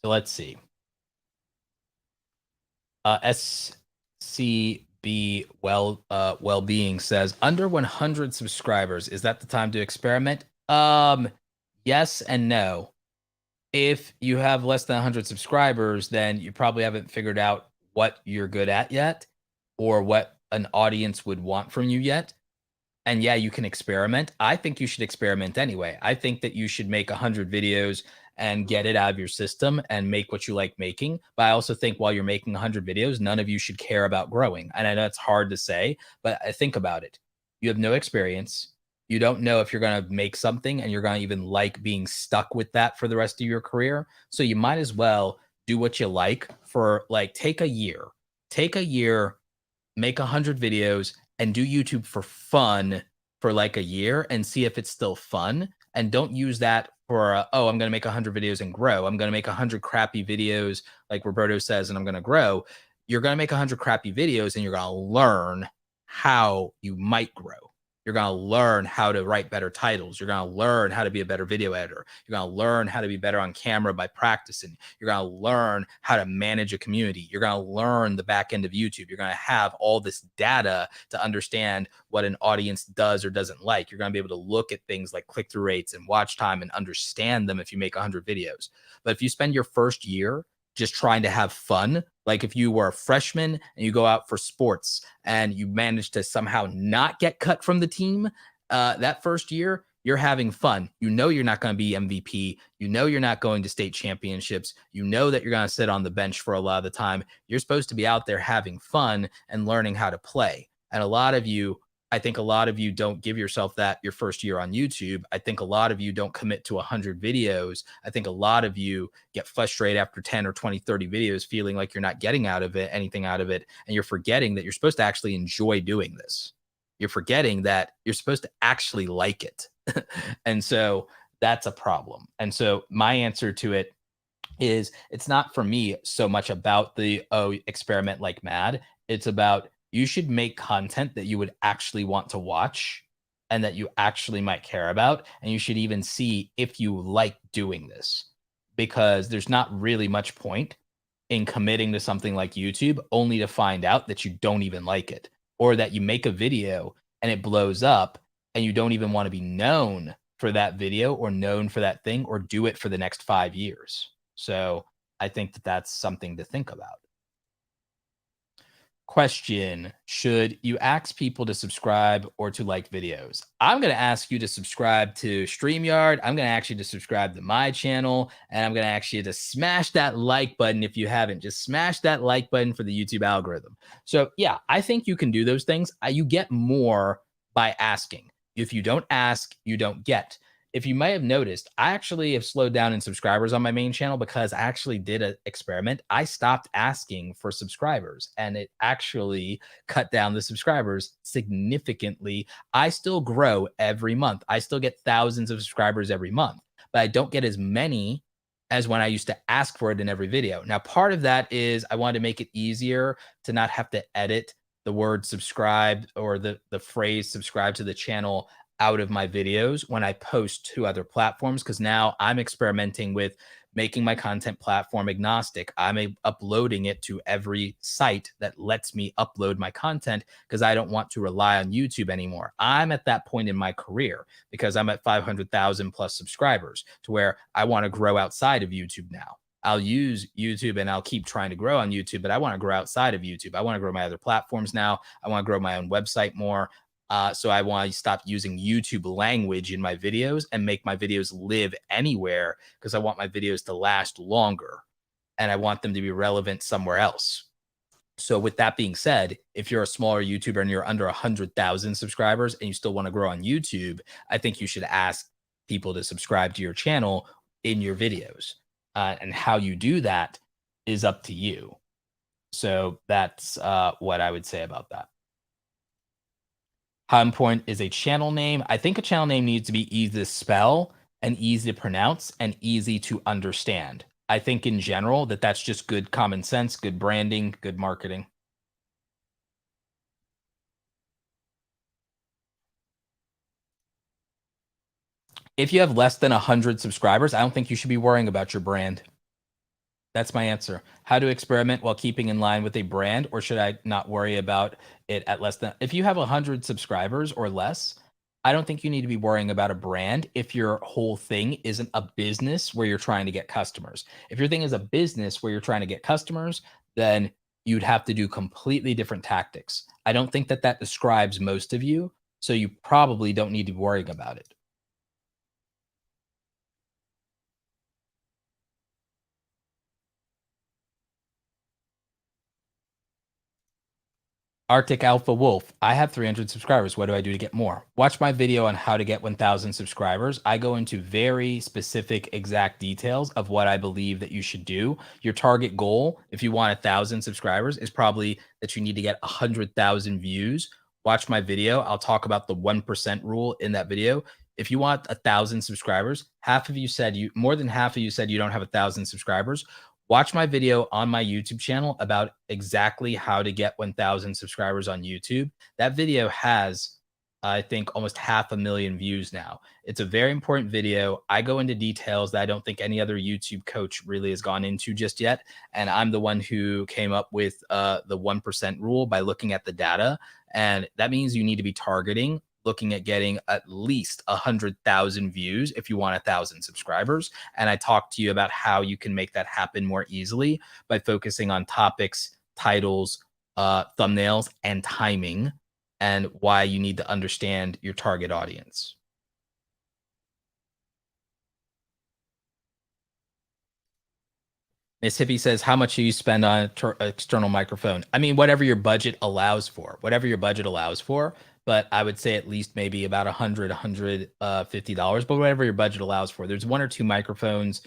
So let's see. SCB Wellbeing says under 100 subscribers. Is that the time to experiment? Yes and no. If you have less than 100 subscribers, then you probably haven't figured out what you're good at yet, or what an audience would want from you yet. And yeah, you can experiment. I think you should experiment anyway. I think that you should make 100 videos and get it out of your system and make what you like making. But I also think while you're making 100 videos, none of you should care about growing. And I know it's hard to say, but I think about it. You have no experience. You don't know if you're going to make something and you're going to even like being stuck with that for the rest of your career. So you might as well do what you like for like take a year. Take a year, make 100 videos and do YouTube for fun for like a year and see if it's still fun. And don't use that for, oh, I'm going to make 100 videos and grow. I'm going to make 100 crappy videos, like Roberto says, and I'm going to grow. You're going to make 100 crappy videos and you're going to learn how you might grow. You're going to learn how to write better titles. You're going to learn how to be a better video editor. You're going to learn how to be better on camera by practicing. You're going to learn how to manage a community. You're going to learn the back end of YouTube. You're going to have all this data to understand what an audience does or doesn't like. You're going to be able to look at things like click-through rates and watch time and understand them if you make 100 videos. But if you spend your first year just trying to have fun, like if you were a freshman and you go out for sports and you manage to somehow not get cut from the team, that first year, you're having fun. You know you're not going to be MVP. You know you're not going to state championships. You know that you're going to sit on the bench for a lot of the time. You're supposed to be out there having fun and learning how to play. And I think a lot of you don't give yourself that your first year on YouTube. I think a lot of you don't commit to 100 videos. I think a lot of you get frustrated after 10 or 20, 30 videos, feeling like you're not getting anything out of it. And you're forgetting that you're supposed to actually enjoy doing this. You're forgetting that you're supposed to actually like it. And so that's a problem. And so my answer to it is it's not for me so much about the, oh, experiment like mad. It's about you should make content that you would actually want to watch and that you actually might care about. And you should even see if you like doing this, because there's not really much point in committing to something like YouTube only to find out that you don't even like it, or that you make a video and it blows up and you don't even want to be known for that video or known for that thing or do it for the next 5 years. So I think that that's something to think about. Question: should you ask people to subscribe or to like videos? I'm going to ask you to subscribe to Streamyard. I'm going to ask you to subscribe to my channel, and I'm going to ask you to smash that like button if you haven't. Just smash that like button for the YouTube algorithm. So yeah, I think you can do those things. You get more by asking. If you don't ask, you don't get. If you might have noticed, I actually have slowed down in subscribers on my main channel because I actually did an experiment. I stopped asking for subscribers and it actually cut down the subscribers significantly. I still grow every month. I still get thousands of subscribers every month, but I don't get as many as when I used to ask for it in every video. Now, part of that is I wanted to make it easier to not have to edit the word subscribe or the phrase subscribe to the channel out of my videos when I post to other platforms, because now I'm experimenting with making my content platform agnostic. I'm uploading it to every site that lets me upload my content because I don't want to rely on YouTube anymore. I'm at that point in my career because I'm at 500,000 plus subscribers to where I want to grow outside of YouTube now. I'll use YouTube and I'll keep trying to grow on YouTube, but I want to grow outside of YouTube. I want to grow my other platforms now. I want to grow my own website more. So I want to stop using YouTube language in my videos and make my videos live anywhere, because I want my videos to last longer and I want them to be relevant somewhere else. So with that being said, if you're a smaller YouTuber and you're under 100,000 subscribers and you still want to grow on YouTube, I think you should ask people to subscribe to your channel in your videos. And how you do that is up to you. So that's what I would say about that. How important is a channel name? I think a channel name needs to be easy to spell and easy to pronounce and easy to understand. I think in general that's just good common sense, good branding, good marketing. If you have less than 100 subscribers, I don't think you should be worrying about your brand. That's my answer. How to experiment while keeping in line with a brand, or should I not worry about it at less than? If you have 100 subscribers or less, I don't think you need to be worrying about a brand if your whole thing isn't a business where you're trying to get customers. If your thing is a business where you're trying to get customers, then you'd have to do completely different tactics. I don't think that describes most of you, so you probably don't need to be worrying about it. Arctic Alpha Wolf, I have 300 subscribers. What do I do to get more? Watch my video on how to get 1,000 subscribers. I go into very specific, exact details of what I believe that you should do. Your target goal, if you want 1,000 subscribers, is probably that you need to get 100,000 views. Watch my video. I'll talk about the 1% rule in that video. If you want 1,000 subscribers, more than half of you said you don't have 1,000 subscribers. Watch my video on my YouTube channel about exactly how to get 1,000 subscribers on YouTube. That video has, I think, almost 500,000 views now. It's a very important video. I go into details that I don't think any other YouTube coach really has gone into just yet. And I'm the one who came up with the 1% rule by looking at the data. And that means you need to be targeting looking at getting at least 100,000 views if you want 1,000 subscribers. And I talked to you about how you can make that happen more easily by focusing on topics, titles, thumbnails, and timing, and why you need to understand your target audience. Miss Hippie says, "How much do you spend on external microphone?" I mean, whatever your budget allows for, whatever your budget allows for. But I would say at least maybe about 150 dollars, but whatever your budget allows for. There's one or two microphones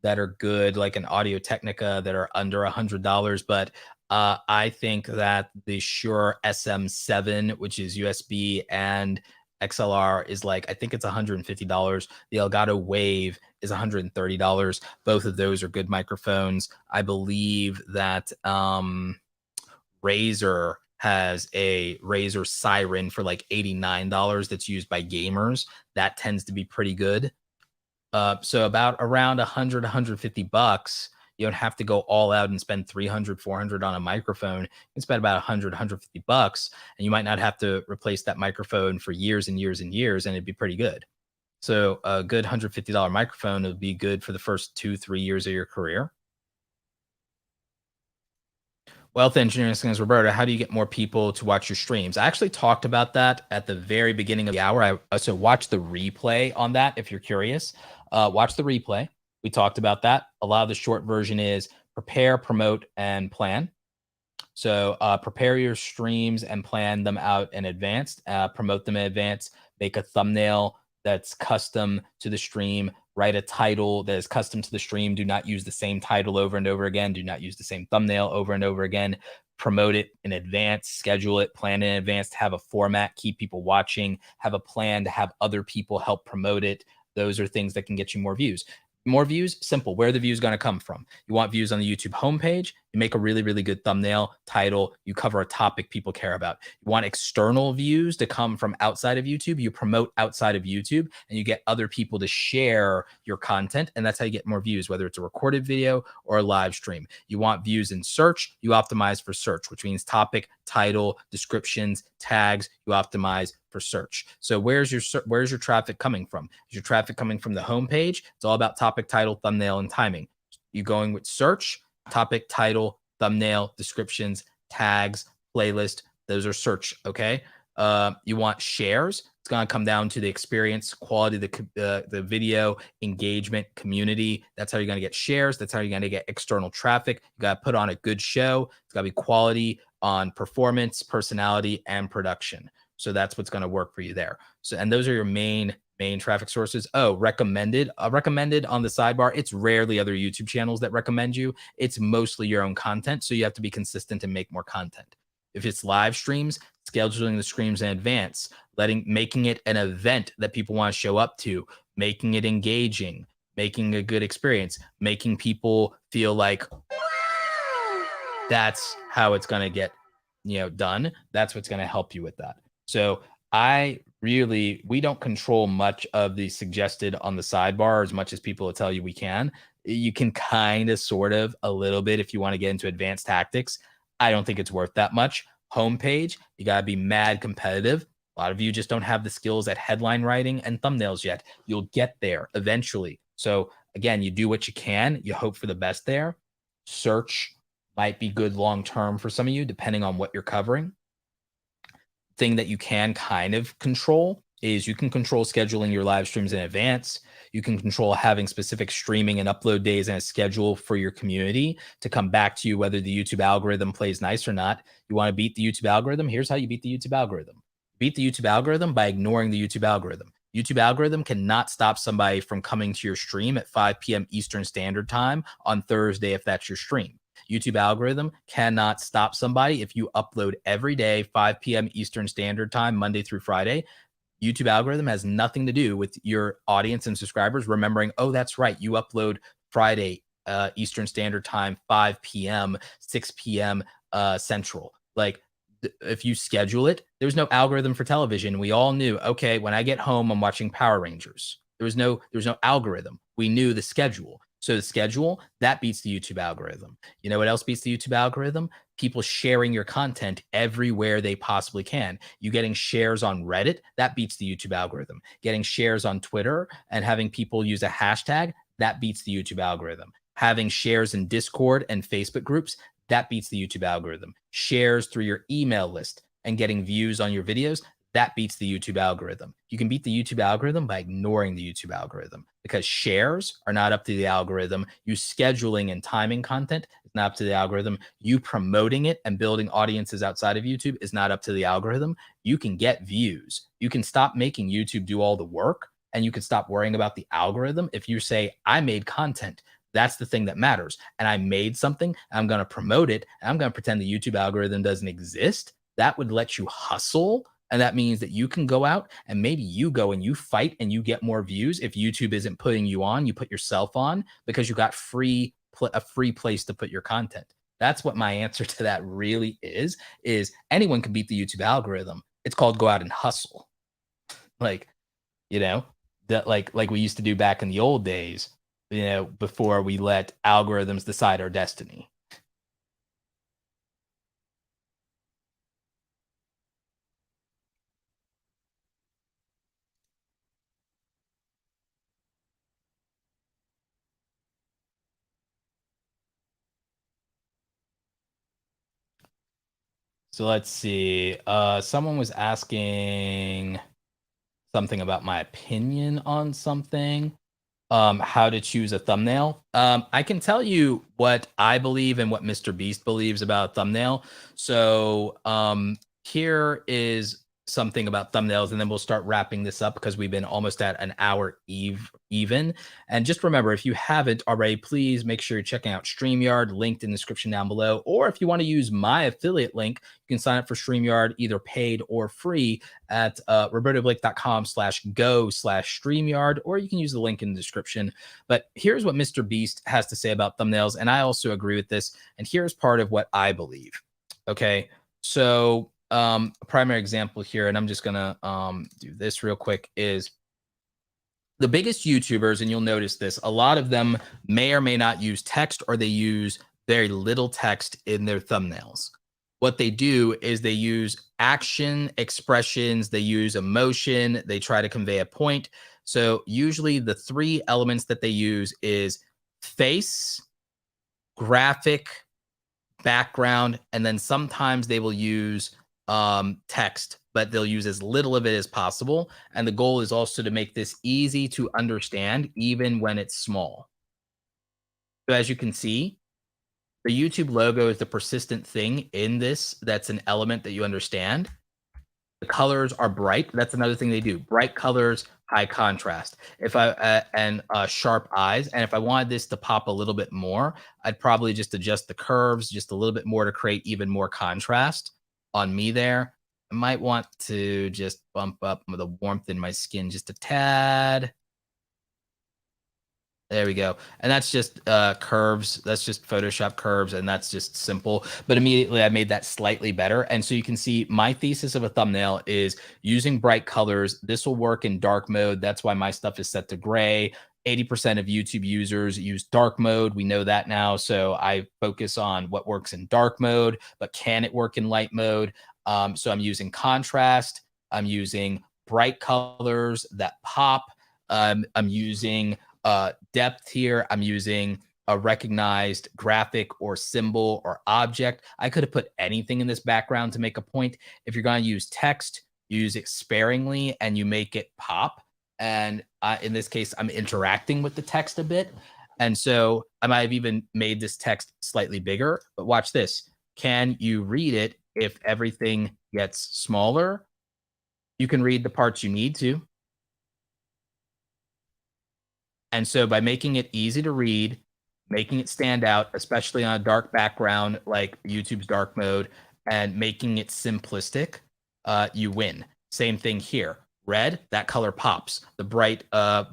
that are good, like an Audio Technica, that are under $100. But I think that the Shure SM7, which is USB and XLR, is like, I think it's $150. The Elgato Wave is $130. Both of those are good microphones. I believe that Razer has a Razer Siren for like $89 that's used by gamers. That tends to be pretty good. So about around 100, 150 bucks. You don't have to go all out and spend 300, 400 on a microphone. You can spend about 100, 150 bucks, and you might not have to replace that microphone for years and years and years, and it'd be pretty good. So a good $150 microphone would be good for the first 2-3 years of your career. Wealth engineering skills, Roberta, how do you get more people to watch your streams? I actually talked about that at the very beginning of the hour. So watch the replay on that if you're curious. Watch the replay. We talked about that. A lot of the short version is prepare, promote, and plan. So prepare your streams and plan them out in advance. Promote them in advance. Make a thumbnail that's custom to the stream. Write a title that is custom to the stream. Do not use the same title over and over again. Do not use the same thumbnail over and over again. Promote it in advance, schedule it, plan in advance to have a format, keep people watching, have a plan to have other people help promote it. Those are things that can get you more views. More views, simple. Where are the views going to come from? You want views on the YouTube homepage, you make a really, really good thumbnail, title, you cover a topic people care about. You want external views to come from outside of YouTube, you promote outside of YouTube, and you get other people to share your content, and that's how you get more views, whether it's a recorded video or a live stream. You want views in search, you optimize for search, which means topic, title, descriptions, tags, you optimize for search. So where's your traffic coming from? Is your traffic coming from the homepage? It's all about topic, title, thumbnail, and timing. You going with search, topic, title, thumbnail, descriptions, tags, playlist. Those are search. Okay. You want shares. It's going to come down to the experience, quality, the video, engagement, community. That's how you're going to get shares. That's how you're going to get external traffic. You got to put on a good show. It's got to be quality on performance, personality, and production. So that's what's going to work for you there. So, and those are your main traffic sources. Oh, recommended. Recommended on the sidebar. It's rarely other YouTube channels that recommend you. It's mostly your own content. So you have to be consistent and make more content. If it's live streams, scheduling the streams in advance, making it an event that people want to show up to, making it engaging, making a good experience, making people feel like that's how it's going to get, done. That's what's going to help you with that. So we don't control much of the suggested on the sidebar as much as people will tell you we can. You can kind of, sort of, a little bit if you want to get into advanced tactics. I don't think it's worth that much. Homepage, you got to be mad competitive. A lot of you just don't have the skills at headline writing and thumbnails yet. You'll get there eventually. So again, you do what you can. You hope for the best there. Search might be good long-term for some of you, depending on what you're covering. Thing that you can kind of control is you can control scheduling your live streams in advance. You can control having specific streaming and upload days and a schedule for your community to come back to you, whether the YouTube algorithm plays nice or not. You want to beat the YouTube algorithm? Here's how you beat the YouTube algorithm. Beat the YouTube algorithm by ignoring the YouTube algorithm. YouTube algorithm cannot stop somebody from coming to your stream at 5 p.m. Eastern Standard Time on Thursday if that's your stream. YouTube algorithm cannot stop somebody if you upload every day, 5 p.m. Eastern Standard Time, Monday through Friday. YouTube algorithm has nothing to do with your audience and subscribers remembering, oh, that's right, you upload Friday, Eastern Standard Time, 5 p.m., 6 p.m. Central. Like, if you schedule it, there's no algorithm for television. We all knew, okay, when I get home, I'm watching Power Rangers. There was no algorithm. We knew the schedule. So the schedule, that beats the YouTube algorithm. You know what else beats the YouTube algorithm? People sharing your content everywhere they possibly can. You getting shares on Reddit, that beats the YouTube algorithm. Getting shares on Twitter and having people use a hashtag, that beats the YouTube algorithm. Having shares in Discord and Facebook groups, that beats the YouTube algorithm. Shares through your email list and getting views on your videos, that beats the YouTube algorithm. You can beat the YouTube algorithm by ignoring the YouTube algorithm because shares are not up to the algorithm. You scheduling and timing content is not up to the algorithm. You promoting it and building audiences outside of YouTube is not up to the algorithm. You can get views. You can stop making YouTube do all the work and you can stop worrying about the algorithm. If you say, I made content, that's the thing that matters. And I made something, I'm going to promote it, and I'm going to pretend the YouTube algorithm doesn't exist. That would let you hustle. And that means that you can go out and maybe you go and you fight and you get more views. If YouTube isn't putting you on, you put yourself on because you got a free place to put your content. That's what my answer to that really is anyone can beat the YouTube algorithm. It's called go out and hustle. Like, that like we used to do back in the old days, before we let algorithms decide our destiny. So let's see. Someone was asking something about my opinion on something. How to choose a thumbnail. I can tell you what I believe and what Mr. Beast believes about thumbnail. So here is something about thumbnails, and then we'll start wrapping this up because we've been almost at an hour even. And just remember, if you haven't already, please make sure you're checking out StreamYard, linked in the description down below. Or if you want to use my affiliate link, you can sign up for StreamYard, either paid or free, at robertoblake.com/go/StreamYard, or you can use the link in the description. But here's what Mr. Beast has to say about thumbnails, and I also agree with this. And here's part of what I believe. Okay, so a primary example here, and I'm just gonna do this real quick, is the biggest YouTubers, and you'll notice this, a lot of them may or may not use text, or they use very little text in their thumbnails. What they do is they use action, expressions, they use emotion, they try to convey a point. So usually the three elements that they use is face, graphic, background, and then sometimes they will use text but they'll use as little of it as possible. And the goal is also to make this easy to understand, even when it's small. So as you can see, the YouTube logo is the persistent thing in this that's an element that you understand. The colors are bright. That's another thing they do. Bright colors, high contrast. If I and sharp eyes. And if I wanted this to pop a little bit more, I'd probably just adjust the curves just a little bit more to create even more contrast on me there. I might want to just bump up the warmth in my skin just a tad. There we go. And that's just curves. That's just Photoshop curves, and that's just simple. But immediately I made that slightly better. And so you can see my thesis of a thumbnail is using bright colors. This will work in dark mode. That's why my stuff is set to gray. 80% of YouTube users use dark mode. We know that now. So I focus on what works in dark mode, but can it work in light mode? So I'm using contrast. I'm using bright colors that pop. I'm using depth here. I'm using a recognized graphic or symbol or object. I could have put anything in this background to make a point. If you're going to use text, use it sparingly and you make it pop. And in this case, I'm interacting with the text a bit. And so I might have even made this text slightly bigger, but watch this. Can you read it if everything gets smaller? You can read the parts you need to. And so by making it easy to read, making it stand out, especially on a dark background like YouTube's dark mode, and making it simplistic, you win. Same thing here. Red, that color pops. The bright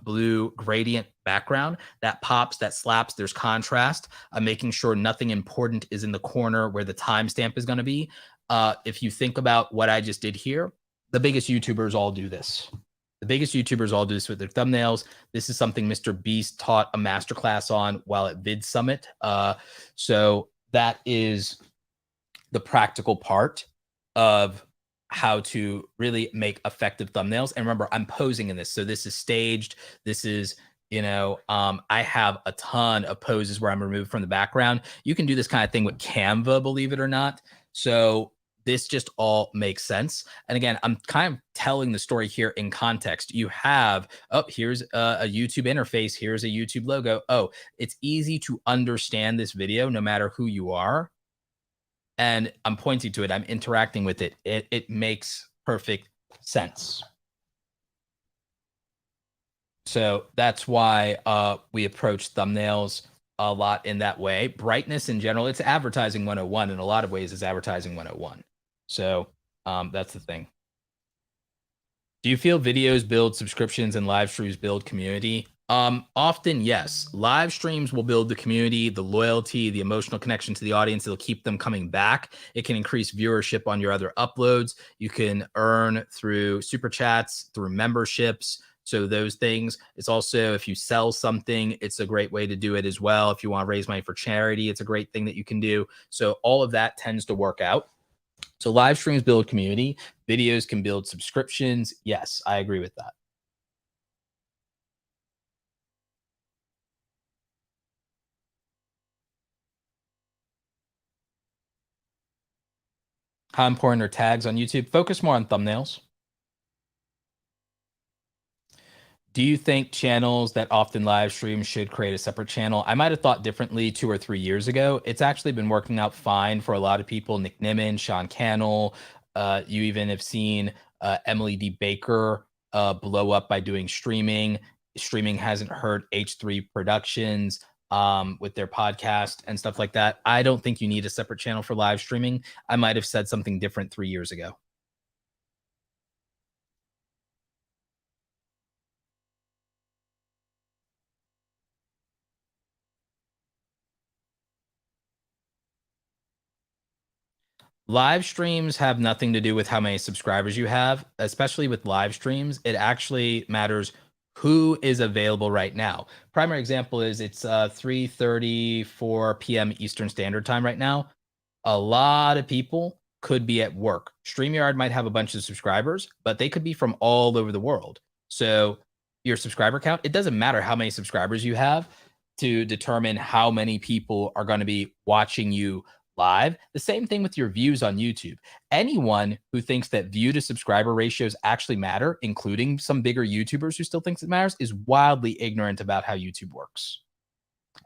blue gradient background, that pops, that slaps. There's contrast. I'm making sure nothing important is in the corner where the timestamp is going to be. If you think about what I just did here, the biggest YouTubers all do this. The biggest YouTubers all do this with their thumbnails. This is something Mr. Beast taught a masterclass on while at Vid Summit. So that is the practical part of how to really make effective thumbnails. And remember, I'm posing in this. So this is staged. This is, I have a ton of poses where I'm removed from the background. You can do this kind of thing with Canva, believe it or not. So this just all makes sense. And again, I'm kind of telling the story here in context. You have, oh, here's a YouTube interface. Here's a YouTube logo. Oh, it's easy to understand this video no matter who you are. And I'm pointing to it. I'm interacting with it. It makes perfect sense. So that's why we approach thumbnails a lot in that way. Brightness in general, it's advertising 101. In a lot of ways, it's advertising 101. So that's the thing. Do you feel videos build subscriptions and live streams build community? Often, yes. Live streams will build the community, the loyalty, the emotional connection to the audience. It'll keep them coming back. It can increase viewership on your other uploads. You can earn through super chats, through memberships. So those things. It's also, if you sell something, it's a great way to do it as well. If you want to raise money for charity, it's a great thing that you can do. So all of that tends to work out. So live streams build community. Videos can build subscriptions. Yes, I agree with that. How important are tags on YouTube? Focus more on thumbnails. Do you think channels that often live stream should create a separate channel? I might have thought differently 2 or 3 years ago. It's actually been working out fine for a lot of people. Nick Nimmin, Sean Cannell. You even have seen Emily D. Baker blow up by doing streaming. Streaming hasn't hurt H3 Productions with their podcast and stuff like that. I don't think you need a separate channel for live streaming. I might have said something different 3 years ago. Live streams have nothing to do with how many subscribers you have, especially with live streams. It actually matters who is available right now. Primary example is it's 3:34 p.m. Eastern Standard Time right now. A lot of people could be at work. StreamYard might have a bunch of subscribers, but they could be from all over the world. So your subscriber count, it doesn't matter how many subscribers you have to determine how many people are going to be watching you live. The same thing with your views on YouTube. Anyone who thinks that view to subscriber ratios actually matter, including some bigger YouTubers who still thinks it matters, is wildly ignorant about how YouTube works.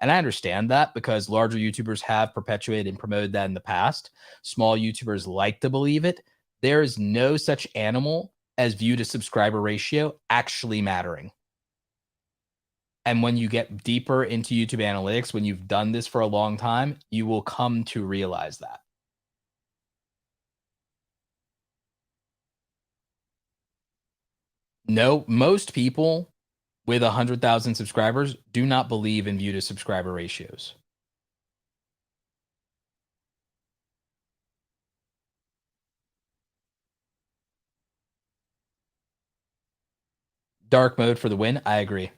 And I understand that because larger YouTubers have perpetuated and promoted that in the past. Small YouTubers like to believe it. There is no such animal as view to subscriber ratio actually mattering. And when you get deeper into YouTube analytics, when you've done this for a long time, you will come to realize that. No, most people with 100,000 subscribers do not believe in view to subscriber ratios. Dark mode for the win. I agree.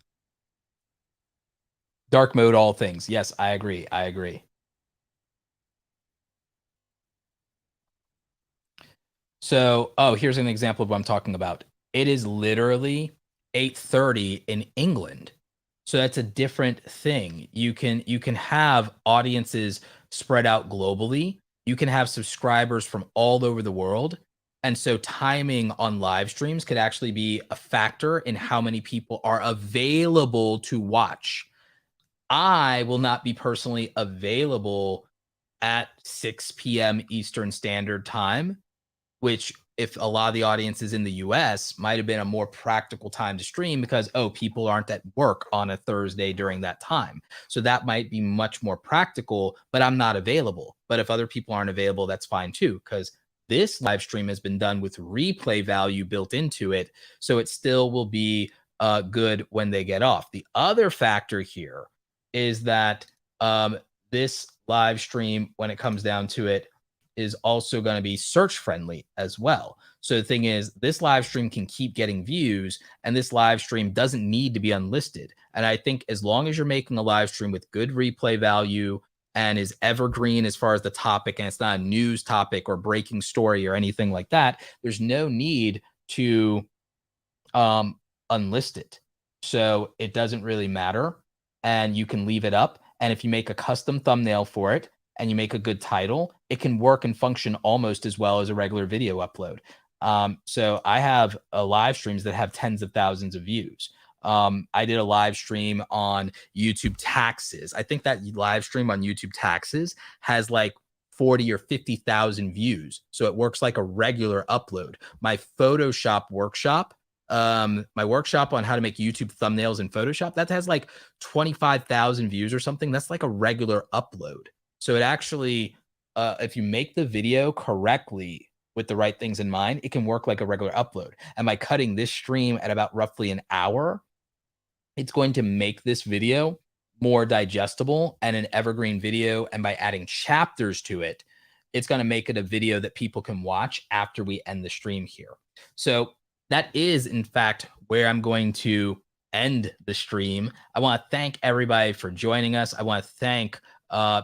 Dark mode, all things. Yes, I agree. I agree. So, oh, here's an example of what I'm talking about. It is literally 8:30 in England. So that's a different thing. You can have audiences spread out globally. You can have subscribers from all over the world. And so timing on live streams could actually be a factor in how many people are available to watch. I will not be personally available at 6 p.m. Eastern Standard Time, which if a lot of the audience is in the US might have been a more practical time to stream because people aren't at work on a Thursday during that time. So that might be much more practical, but I'm not available. But if other people aren't available, that's fine too cuz this live stream has been done with replay value built into it, so it still will be good when they get off. The other factor here is that this live stream, when it comes down to it, is also going to be search friendly as well. So the thing is, this live stream can keep getting views, and this live stream doesn't need to be unlisted. And I think as long as you're making a live stream with good replay value and is evergreen as far as the topic, and it's not a news topic or breaking story or anything like that, there's no need to unlist it. So it doesn't really matter, and you can leave it up. And if you make a custom thumbnail for it and you make a good title, it can work and function almost as well as a regular video upload. So I have live streams that have tens of thousands of views. I did a live stream on YouTube taxes. I think that live stream on YouTube taxes has like 40 or 50,000 views. So it works like a regular upload. My Photoshop workshop, my workshop on how to make YouTube thumbnails in Photoshop, that has like 25,000 views or something. That's like a regular upload. So it actually, if you make the video correctly with the right things in mind, it can work like a regular upload. And by cutting this stream at about roughly an hour, it's going to make this video more digestible and an evergreen video. And by adding chapters to it, it's going to make it a video that people can watch after we end the stream here. So that is, in fact, where I'm going to end the stream. I want to thank everybody for joining us. I want to thank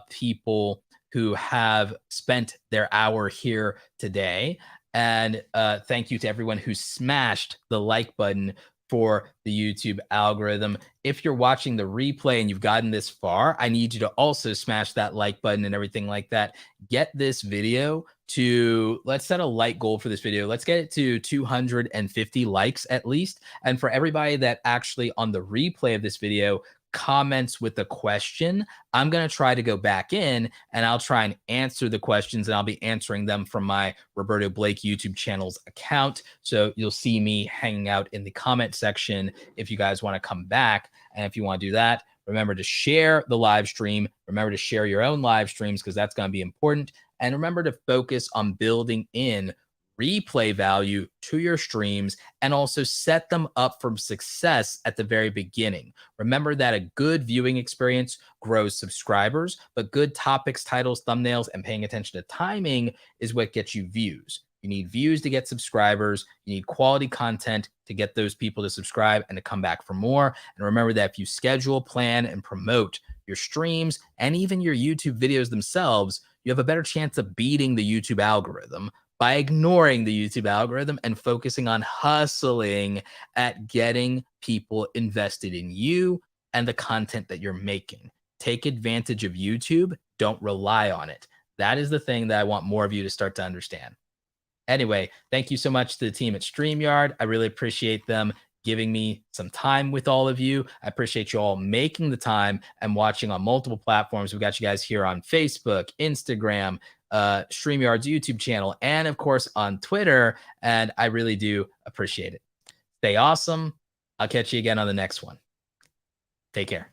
people who have spent their hour here today. And thank you to everyone who smashed the like button for the YouTube algorithm. If you're watching the replay and you've gotten this far, I need you to also smash that like button and everything like that. Get this video to, let's set a like goal for this video. Let's get it to 250 likes at least. And for everybody that actually on the replay of this video comments with a question, I'm going to try to go back in and I'll try and answer the questions, and I'll be answering them from my Roberto Blake YouTube channel's account. So you'll see me hanging out in the comment section if you guys want to come back. And if you want to do that, remember to share the live stream. Remember to share your own live streams because that's going to be important. And remember to focus on building in replay value to your streams and also set them up for success at the very beginning. Remember that a good viewing experience grows subscribers, but good topics, titles, thumbnails, and paying attention to timing is what gets you views. You need views to get subscribers. You need quality content to get those people to subscribe and to come back for more. And remember that if you schedule, plan, and promote your streams and even your YouTube videos themselves, you have a better chance of beating the YouTube algorithm by ignoring the YouTube algorithm and focusing on hustling at getting people invested in you and the content that you're making. Take advantage of YouTube. Don't rely on it. That is the thing that I want more of you to start to understand. Anyway, thank you so much to the team at StreamYard. I really appreciate them giving me some time with all of you. I appreciate you all making the time and watching on multiple platforms. We got you guys here on Facebook, Instagram, StreamYard's YouTube channel, and of course on Twitter. And I really do appreciate it. Stay awesome. I'll catch you again on the next one. Take care.